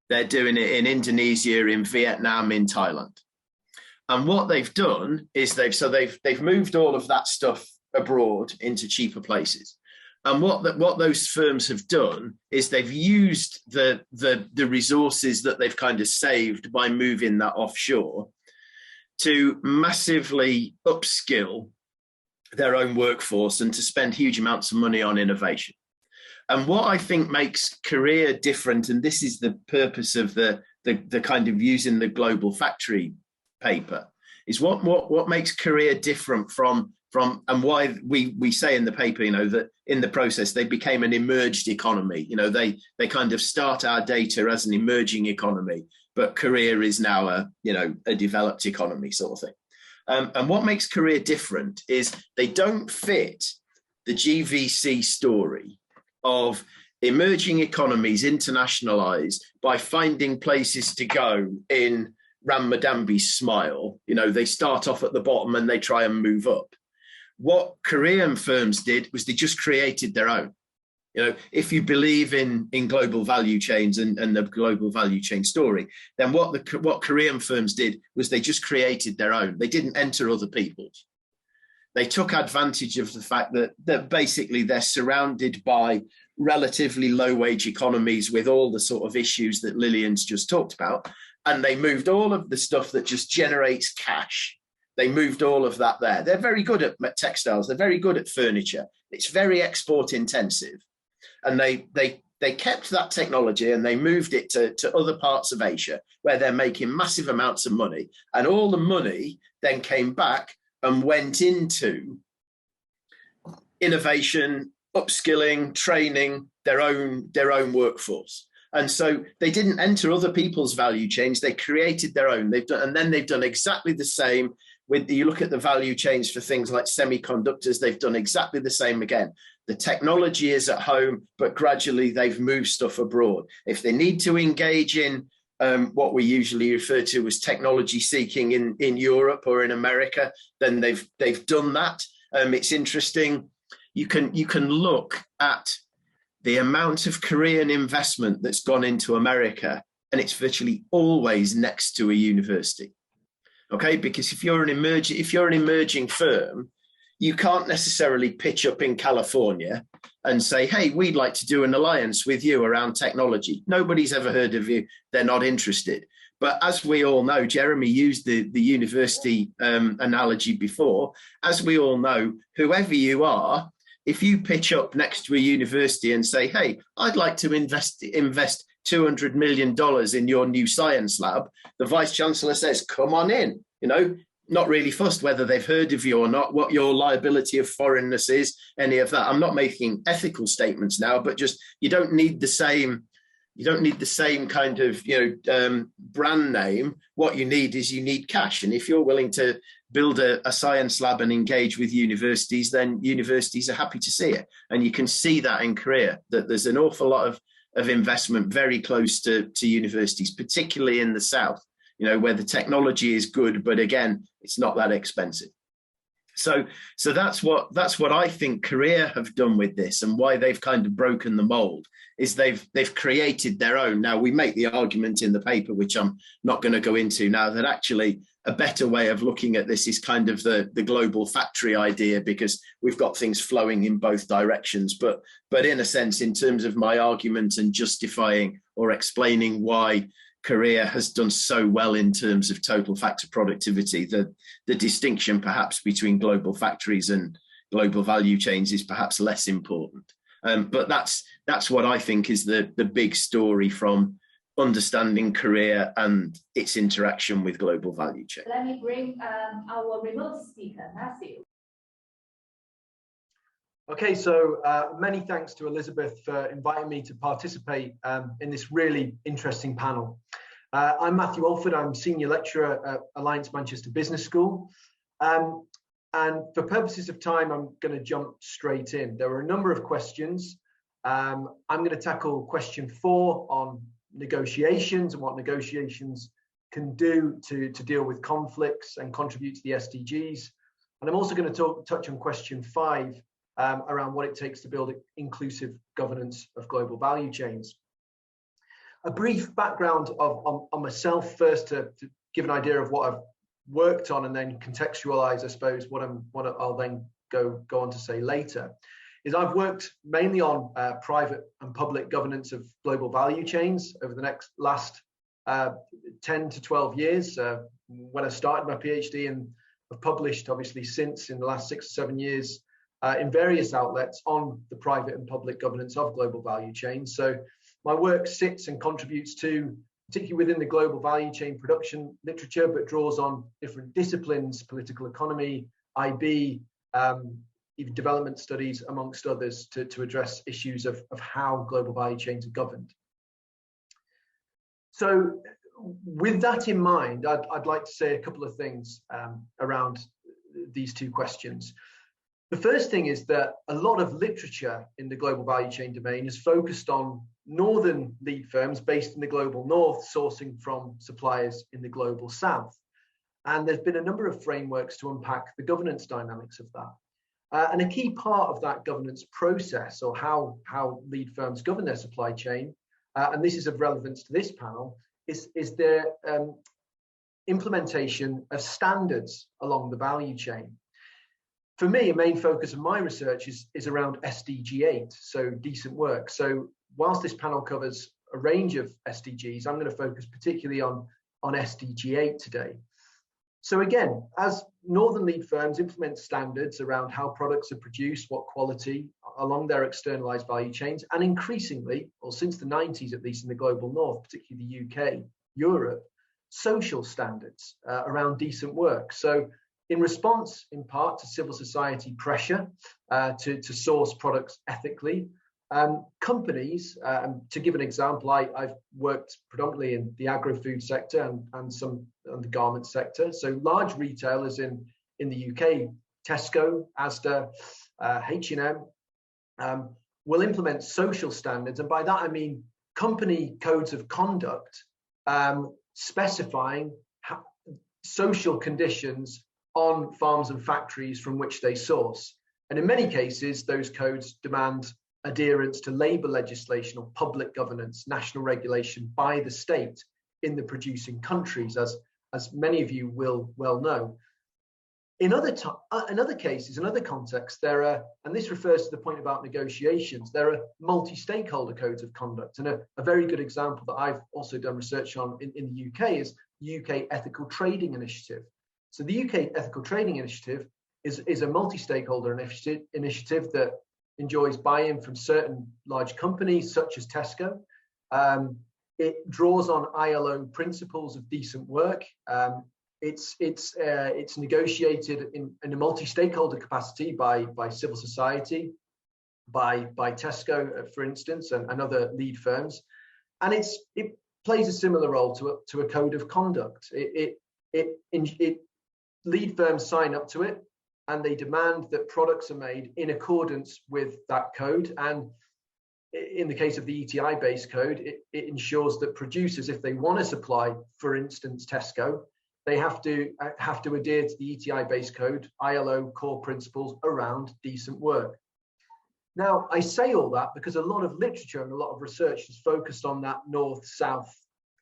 They're doing it in Indonesia, in Vietnam, in Thailand. And what they've done is they've moved all of that stuff abroad into cheaper places. And what those firms have done is they've used the resources that they've kind of saved by moving that offshore to massively upskill their own workforce and to spend huge amounts of money on innovation. And what I think makes Korea different, and this is the purpose of the kind of using the global factory paper, is what makes Korea different from and why we say in the paper, that in the process they became an emerged economy. They kind of start our data as an emerging economy, but Korea is now a developed economy sort of thing. And what makes Korea different is they don't fit the GVC story of emerging economies internationalize by finding places to go in Ram Madambi's smile. They start off at the bottom and they try and move up. What Korean firms did was they just created their own. If you believe in global value chains and the global value chain story, then what Korean firms did was they just created their own. They didn't enter other people's. They took advantage of the fact that basically they're surrounded by relatively low wage economies with all the sort of issues that Lillian's just talked about. And they moved all of the stuff that just generates cash. They moved all of that there. They're very good at textiles. They're very good at furniture. It's very export intensive. And they kept that technology and they moved it to other parts of Asia where they're making massive amounts of money. And all the money then came back and went into innovation, upskilling, training their own workforce. And so they didn't enter other people's value chains. They created their own. They've done exactly the same with, you look at the value chains for things like semiconductors, they've done exactly the same again. The technology is at home, but gradually they've moved stuff abroad. If they need to engage in what we usually refer to as technology seeking in Europe or in America, then they've done that. It's interesting. You can look at the amount of Korean investment that's gone into America, and it's virtually always next to a university. Okay, because if you're an emerging firm, you can't necessarily pitch up in California and say, hey, we'd like to do an alliance with you around technology. Nobody's ever heard of you. They're not interested. But as we all know, Jeremy used the university analogy before. As we all know, whoever you are, if you pitch up next to a university and say, hey, I'd like to invest $200 million in your new science lab, the Vice Chancellor says, come on in, not really fussed whether they've heard of you or not, what your liability of foreignness is, any of that. I'm not making ethical statements now, but just you don't need the same kind of brand name. What you need cash. And if you're willing to build a science lab and engage with universities, then universities are happy to see it. And you can see that in Korea, that there's an awful lot of investment very close to universities, particularly in the south, you know, where the technology is good, but again, it's not that expensive. So that's what I think Korea have done with this, and why they've kind of broken the mold is they've created their own. Now, we make the argument in the paper, which I'm not going to go into now, that actually a better way of looking at this is kind of the global factory idea, because we've got things flowing in both directions. But in a sense, in terms of my argument and justifying or explaining why Korea has done so well in terms of total factor productivity, the distinction perhaps between global factories and global value chains is perhaps less important. But that's what I think is the big story from understanding Korea and its interaction with global value chain. Let me bring our remote speaker, Matthew. Okay, so many thanks to Elizabeth for inviting me to participate in this really interesting panel. I'm Matthew Alford, I'm Senior Lecturer at Alliance Manchester Business School. And for purposes of time, I'm going to jump straight in. There are a number of questions. I'm going to tackle question 4 on negotiations and what negotiations can do to deal with conflicts and contribute to the SDGs. And I'm also going to touch on question 5 around what it takes to build inclusive governance of global value chains. A brief background on myself first to give an idea of what I've worked on, and then contextualize, I suppose, what I'll then go on to say later. Is I've worked mainly on private and public governance of global value chains over the last 10 to 12 years. When I started my PhD, and I've published obviously since in the last 6 or 7 years in various outlets on the private and public governance of global value chains. So my work sits and contributes to, particularly within the global value chain production literature, but draws on different disciplines, political economy, IB, even development studies, amongst others, to address issues of how global value chains are governed. So with that in mind, I'd like to say a couple of things around these two questions. The first thing is that a lot of literature in the global value chain domain is focused on northern lead firms based in the global north sourcing from suppliers in the global south. And there's been a number of frameworks to unpack the governance dynamics of that. And a key part of that governance process, or how lead firms govern their supply chain, and this is of relevance to this panel, is their implementation of standards along the value chain. For me, a main focus of my research is around SDG 8, so decent work. So whilst this panel covers a range of SDGs, I'm going to focus particularly on SDG 8 today. So again, as northern lead firms implement standards around how products are produced, what quality, along their externalized value chains, and increasingly, or since the 90s at least in the global north, particularly the UK, Europe, social standards around decent work. So in response, in part, to civil society pressure to source products ethically, companies, to give an example, I've worked predominantly in the agro-food sector and some in the garment sector. So large retailers in the UK, Tesco, Asda, H&M, will implement social standards. And by that, I mean company codes of conduct specifying social conditions on farms and factories from which they source. And in many cases, those codes demand adherence to labour legislation or public governance, national regulation by the state in the producing countries, as many of you will well know. In other cases, in other contexts, there are, and this refers to the point about negotiations, there are multi-stakeholder codes of conduct. And a very good example that I've also done research on in the UK is the UK Ethical Trading Initiative. So the UK Ethical Trading Initiative is a multi-stakeholder initiative that enjoys buy-in from certain large companies such as Tesco. It draws on ILO principles of decent work. It's negotiated in a multi-stakeholder capacity by civil society, by Tesco, for instance, and other lead firms, and it plays a similar role to a code of conduct. Lead firms sign up to it, and they demand that products are made in accordance with that code. And in the case of the ETI-based code, it ensures that producers, if they want to supply, for instance, Tesco, they have to adhere to the ETI-based code, ILO core principles around decent work. Now, I say all that because a lot of literature and a lot of research is focused on that north-south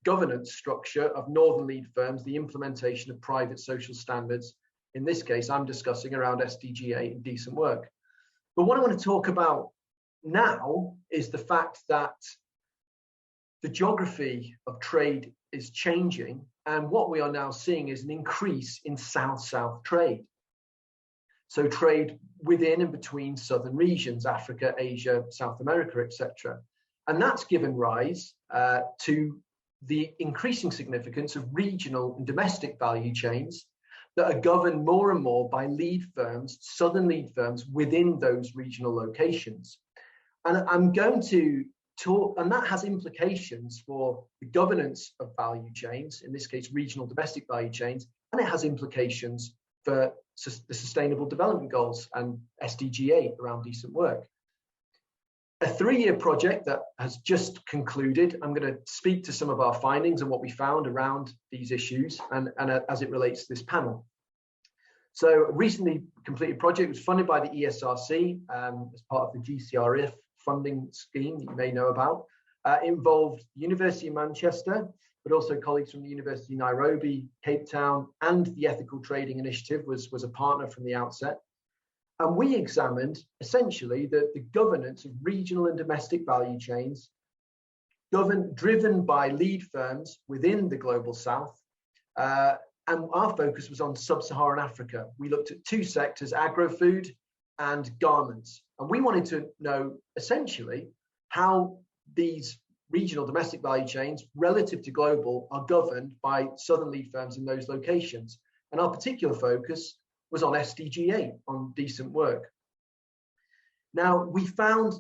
governance structure of northern lead firms, the implementation of private social standards. In this case, I'm discussing around SDG 8 and decent work. But what I want to talk about now is the fact that the geography of trade is changing, and what we are now seeing is an increase in south-south trade. So trade within and between southern regions, Africa, Asia, South America, etc. And that's given rise to the increasing significance of regional and domestic value chains that are governed more and more by lead firms, southern lead firms within those regional locations. And I'm going to talk, and that has implications for the governance of value chains, in this case, regional domestic value chains, and it has implications for the Sustainable Development Goals and SDG 8 around decent work. A 3-year project that has just concluded. I'm going to speak to some of our findings and what we found around these issues and as it relates to this panel. So a recently completed project was funded by the ESRC as part of the GCRF funding scheme that you may know about. It involved University of Manchester, but also colleagues from the University of Nairobi, Cape Town, and the Ethical Trading Initiative was a partner from the outset. And we examined essentially the governance of regional and domestic value chains driven by lead firms within the Global South. And our focus was on sub-Saharan Africa. We looked at 2 sectors, agro-food and garments. And we wanted to know essentially how these regional domestic value chains relative to global are governed by southern lead firms in those locations. And our particular focus was on SDG 8, on decent work. Now, we found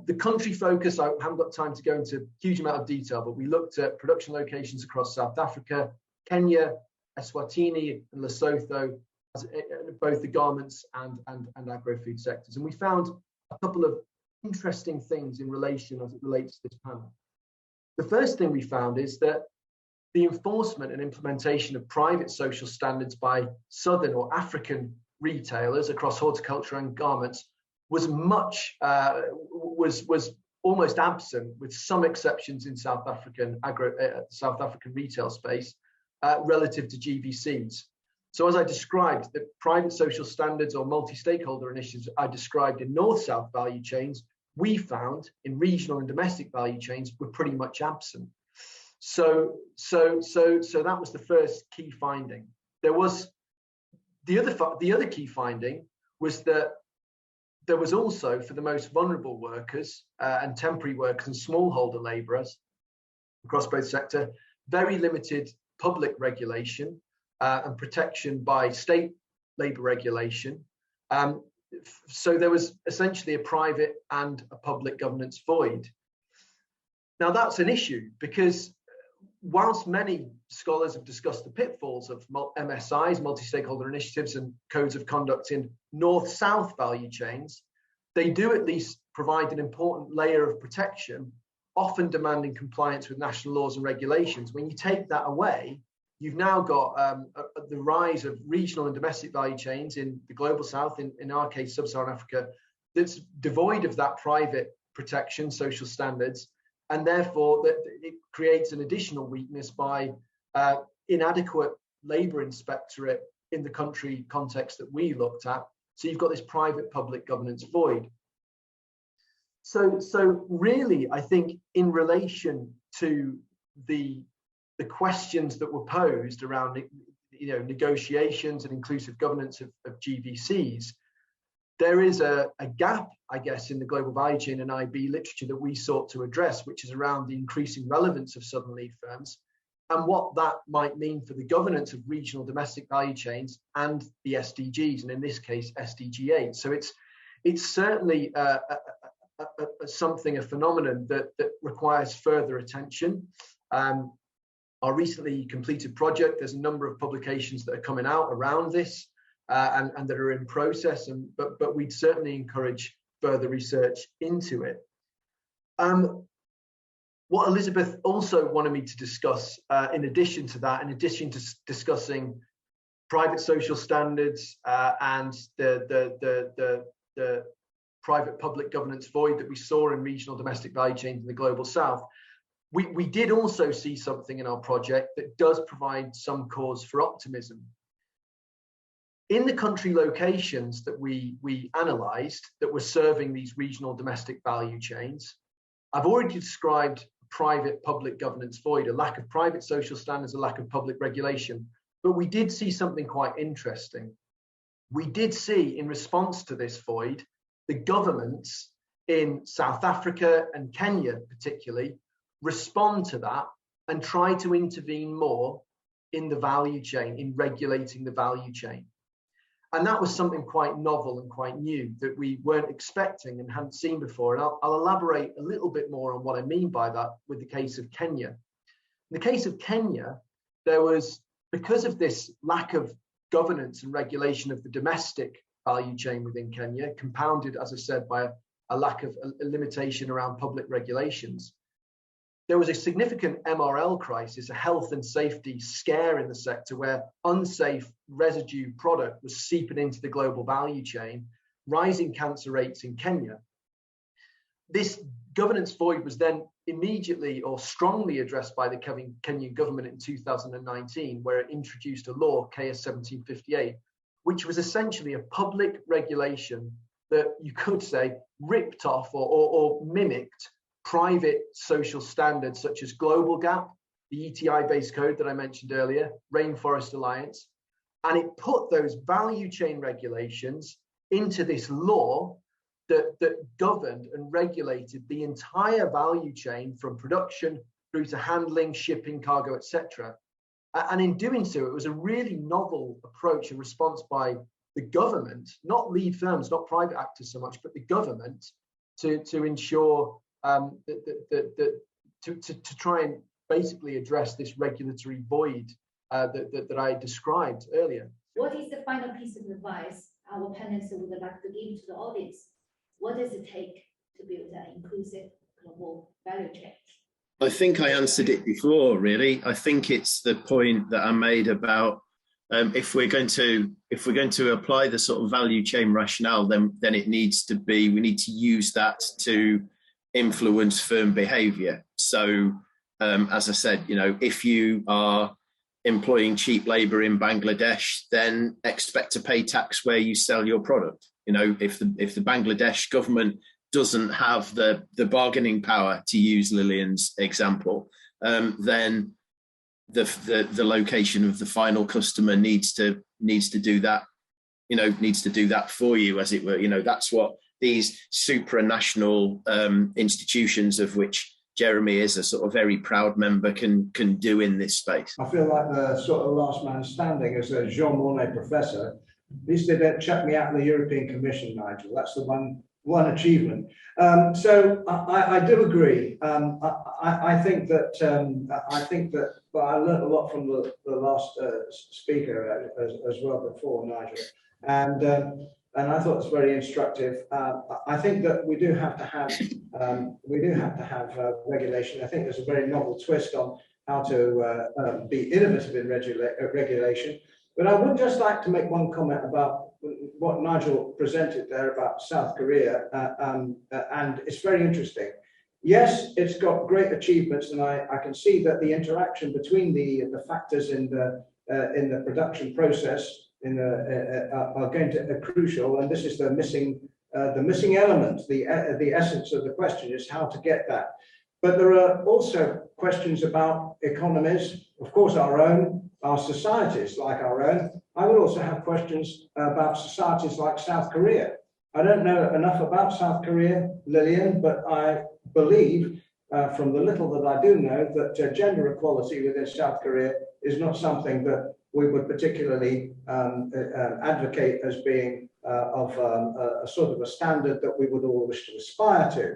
the country focus, I haven't got time to go into a huge amount of detail, but we looked at production locations across South Africa, Kenya, Eswatini, and Lesotho, both the garments and agro-food sectors. And we found a couple of interesting things in relation as it relates to this panel. The first thing we found is that the enforcement and implementation of private social standards by southern or African retailers across horticulture and garments was was almost absent, with some exceptions in South African retail space relative to GVCs. So as I described, the private social standards or multi-stakeholder initiatives I described in north-south value chains, we found in regional and domestic value chains were pretty much absent. So that was the first key finding. There was the other key finding was that there was also, for the most vulnerable workers and temporary workers and smallholder labourers across both sector, very limited public regulation and protection by state labour regulation. So there was essentially a private and a public governance void. Now that's an issue because whilst many scholars have discussed the pitfalls of MSIs, multi-stakeholder initiatives, and codes of conduct in north-south value chains, they do at least provide an important layer of protection, often demanding compliance with national laws and regulations. When you take that away, you've now got the rise of regional and domestic value chains in the global south, in our case, sub-Saharan Africa, that's devoid of that private protection, social standards, and therefore that it creates an additional weakness by inadequate labour inspectorate in the country context that we looked at. So you've got this private-public governance void. So really, I think in relation to the questions that were posed around negotiations and inclusive governance of GVCs, there is a gap, I guess, in the global value chain and IB literature that we sought to address, which is around the increasing relevance of southern lead firms and what that might mean for the governance of regional domestic value chains and the SDGs, and in this case, SDG 8. So it's certainly a phenomenon that requires further attention. Our recently completed project, there's a number of publications that are coming out around this and that are in process, but we'd certainly encourage further research into it. What Elizabeth also wanted me to discuss, in addition to that, in addition to discussing private social standards and the private-public governance void that we saw in regional domestic value chains in the global south, we did also see something in our project that does provide some cause for optimism. In the country locations that we analysed that were serving these regional domestic value chains, I've already described private-public governance void, a lack of private social standards, a lack of public regulation. But we did see something quite interesting. We did see, in response to this void, the governments in South Africa and Kenya particularly respond to that and try to intervene more in the value chain, in regulating the value chain. And that was something quite novel and quite new that we weren't expecting and hadn't seen before. And I'll elaborate a little bit more on what I mean by that with the case of Kenya. In the case of Kenya, there was, because of this lack of governance and regulation of the domestic value chain within Kenya, compounded, as I said, by a lack of a limitation around public regulations, there was a significant MRL crisis, a health and safety scare in the sector where unsafe residue product was seeping into the global value chain, rising cancer rates in Kenya. This governance void was then immediately or strongly addressed by the Kenyan government in 2019, where it introduced a law, KS 1758, which was essentially a public regulation that you could say ripped off or mimicked private social standards such as Global Gap, the ETI-based code that I mentioned earlier, Rainforest Alliance, and it put those value chain regulations into this law that governed and regulated the entire value chain from production through to handling, shipping, cargo, etc. And in doing so, it was a really novel approach and response by the government, not lead firms, not private actors so much, but the government to ensure to try and basically address this regulatory void that I described earlier. What is the final piece of advice our panelists would like to give to the audience? What does it take to build an inclusive global value chain? I think I answered it before, really. I think it's the point that I made about if we're going to apply the sort of value chain rationale, then it needs to be, we need to use that to influence firm behaviour. So as I said, if you are employing cheap labour in Bangladesh, then expect to pay tax where you sell your product. If the Bangladesh government doesn't have the bargaining power, to use Lillian's example, then the location of the final customer needs to do that, needs to do that for you, as it were. That's what these supranational institutions, of which Jeremy is a sort of very proud member, can do in this space. I feel like the sort of last man standing as a Jean Monnet professor. At least they don't chuck me out of the European Commission, Nigel. That's the one achievement. So I do agree. I think that. Well, I learned a lot from the last speaker as well before, Nigel, and I thought it's very instructive. I think that we do have to have regulation. I think there's a very novel twist on how to be innovative in regulation. But I would just like to make one comment about what Nigel presented there about South Korea, and it's very interesting. Yes, it's got great achievements, and I can see that the interaction between the factors in the production process are going to be crucial, and this is the missing element. The essence of the question is how to get that. But there are also questions about economies, of course, our societies like our own. I would also have questions about societies like South Korea. I don't know enough about South Korea, Lillian, but I believe from the little that I do know that gender equality within South Korea is not something that we would particularly advocate as being of a sort of a standard that we would all wish to aspire to.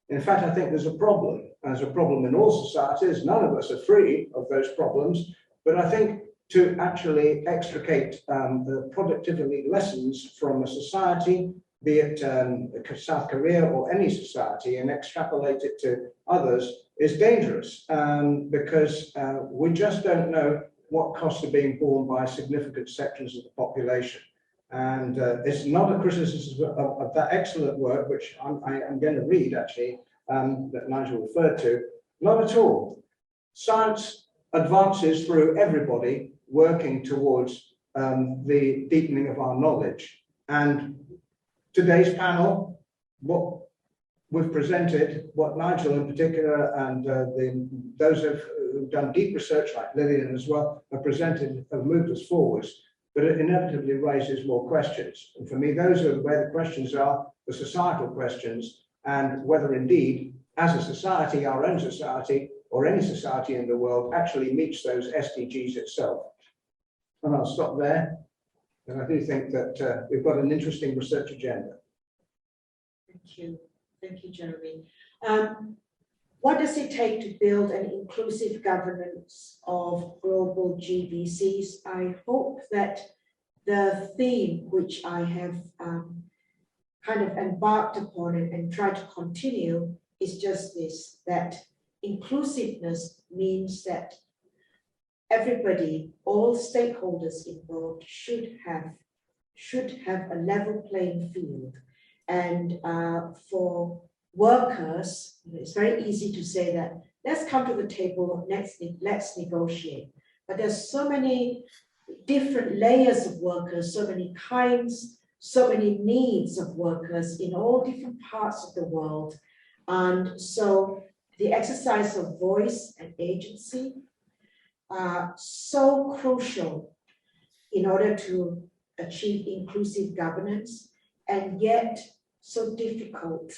In fact, I think there's a problem. There's a problem in all societies. None of us are free of those problems. But I think to actually extricate the productivity lessons from a society be it South Korea or any society, and extrapolate it to others is dangerous because we just don't know what costs are being borne by significant sections of the population. And it's not a criticism of that excellent work, which I'm going to read actually, that Nigel referred to. Not at all. Science advances through everybody working towards the deepening of our knowledge. And today's panel, what we've presented, what Nigel in particular and those who've done deep research like Lillian as well have presented, have moved us forwards, but it inevitably raises more questions. And for me, those are where the questions are, the societal questions, and whether indeed, as a society, our own society, or any society in the world actually meets those SDGs itself. And I'll stop there. And I do think that we've got an interesting research agenda. Thank you, Jeremy. What does it take to build an inclusive governance of global GVCs? I hope that the theme which I have kind of embarked upon and tried to continue is just this, that inclusiveness means that everybody, all stakeholders involved should have a level playing field. And for workers, it's very easy to say that, let's come to the table, let's negotiate. But there's so many different layers of workers, so many kinds, so many needs of workers in all different parts of the world. And so the exercise of voice and agency are so crucial in order to achieve inclusive governance, and yet so difficult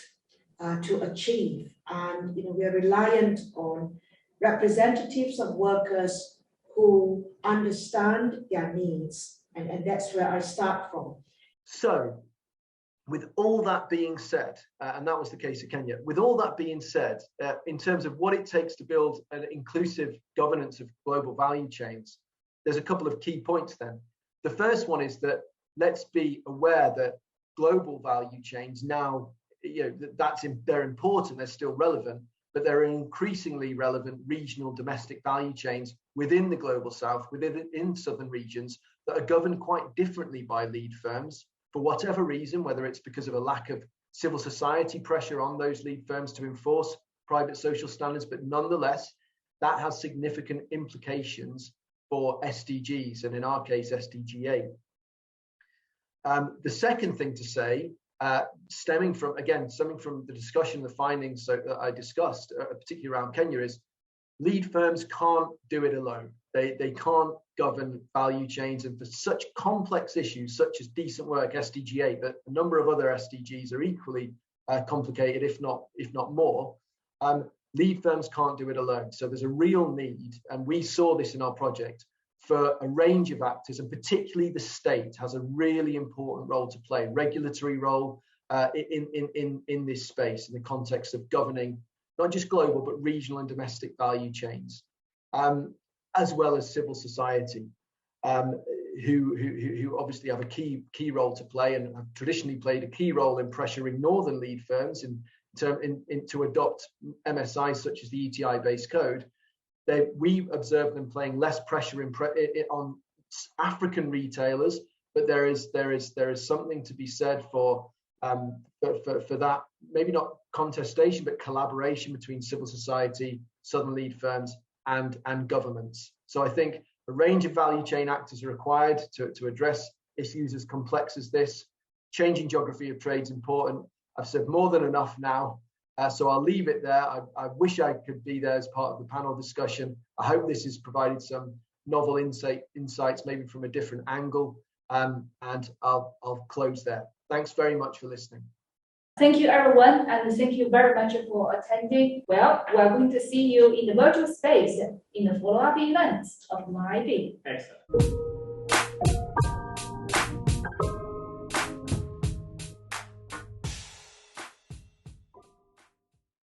to achieve. And we are reliant on representatives of workers who understand their needs, and that's where I start from. So, with all that being said, and that was the case of Kenya, with all that being said, in terms of what it takes to build an inclusive governance of global value chains, there's a couple of key points then. The first one is that let's be aware that global value chains now, they're important, they're still relevant, but there are increasingly relevant regional domestic value chains within the global south, in southern regions, that are governed quite differently by lead firms for whatever reason, whether it's because of a lack of civil society pressure on those lead firms to enforce private social standards, but nonetheless, that has significant implications for SDGs, and in our case, SDG 8. The second thing to say, stemming from the discussion, the findings that I discussed, particularly around Kenya, is lead firms can't do it alone. They can't govern value chains, and for such complex issues such as decent work, SDG 8, but a number of other SDGs are equally complicated, if not more. Lead firms can't do it alone. So there's a real need, and we saw this in our project, for a range of actors, and particularly the state has a really important role to play, regulatory role in this space, in the context of governing not just global, but regional and domestic value chains, as well as civil society, who obviously have a key role to play, and have traditionally played a key role in pressuring northern lead firms to adopt MSIs such as the ETI-based code. We observe them playing less pressure on African retailers, but there is something to be said for that, maybe not contestation, but collaboration between civil society, southern lead firms, and governments. So I think a range of value chain actors are required to address issues as complex as this. Changing geography of trade is important. I've said more than enough now. So I'll leave it there. I wish I could be there as part of the panel discussion. I hope this has provided some novel insights, maybe from a different angle, and I'll close there. Thanks very much for listening. Thank you, everyone, and thank you very much for attending. Well, we're going to see you in the virtual space in the follow-up events of MIIB. Excellent.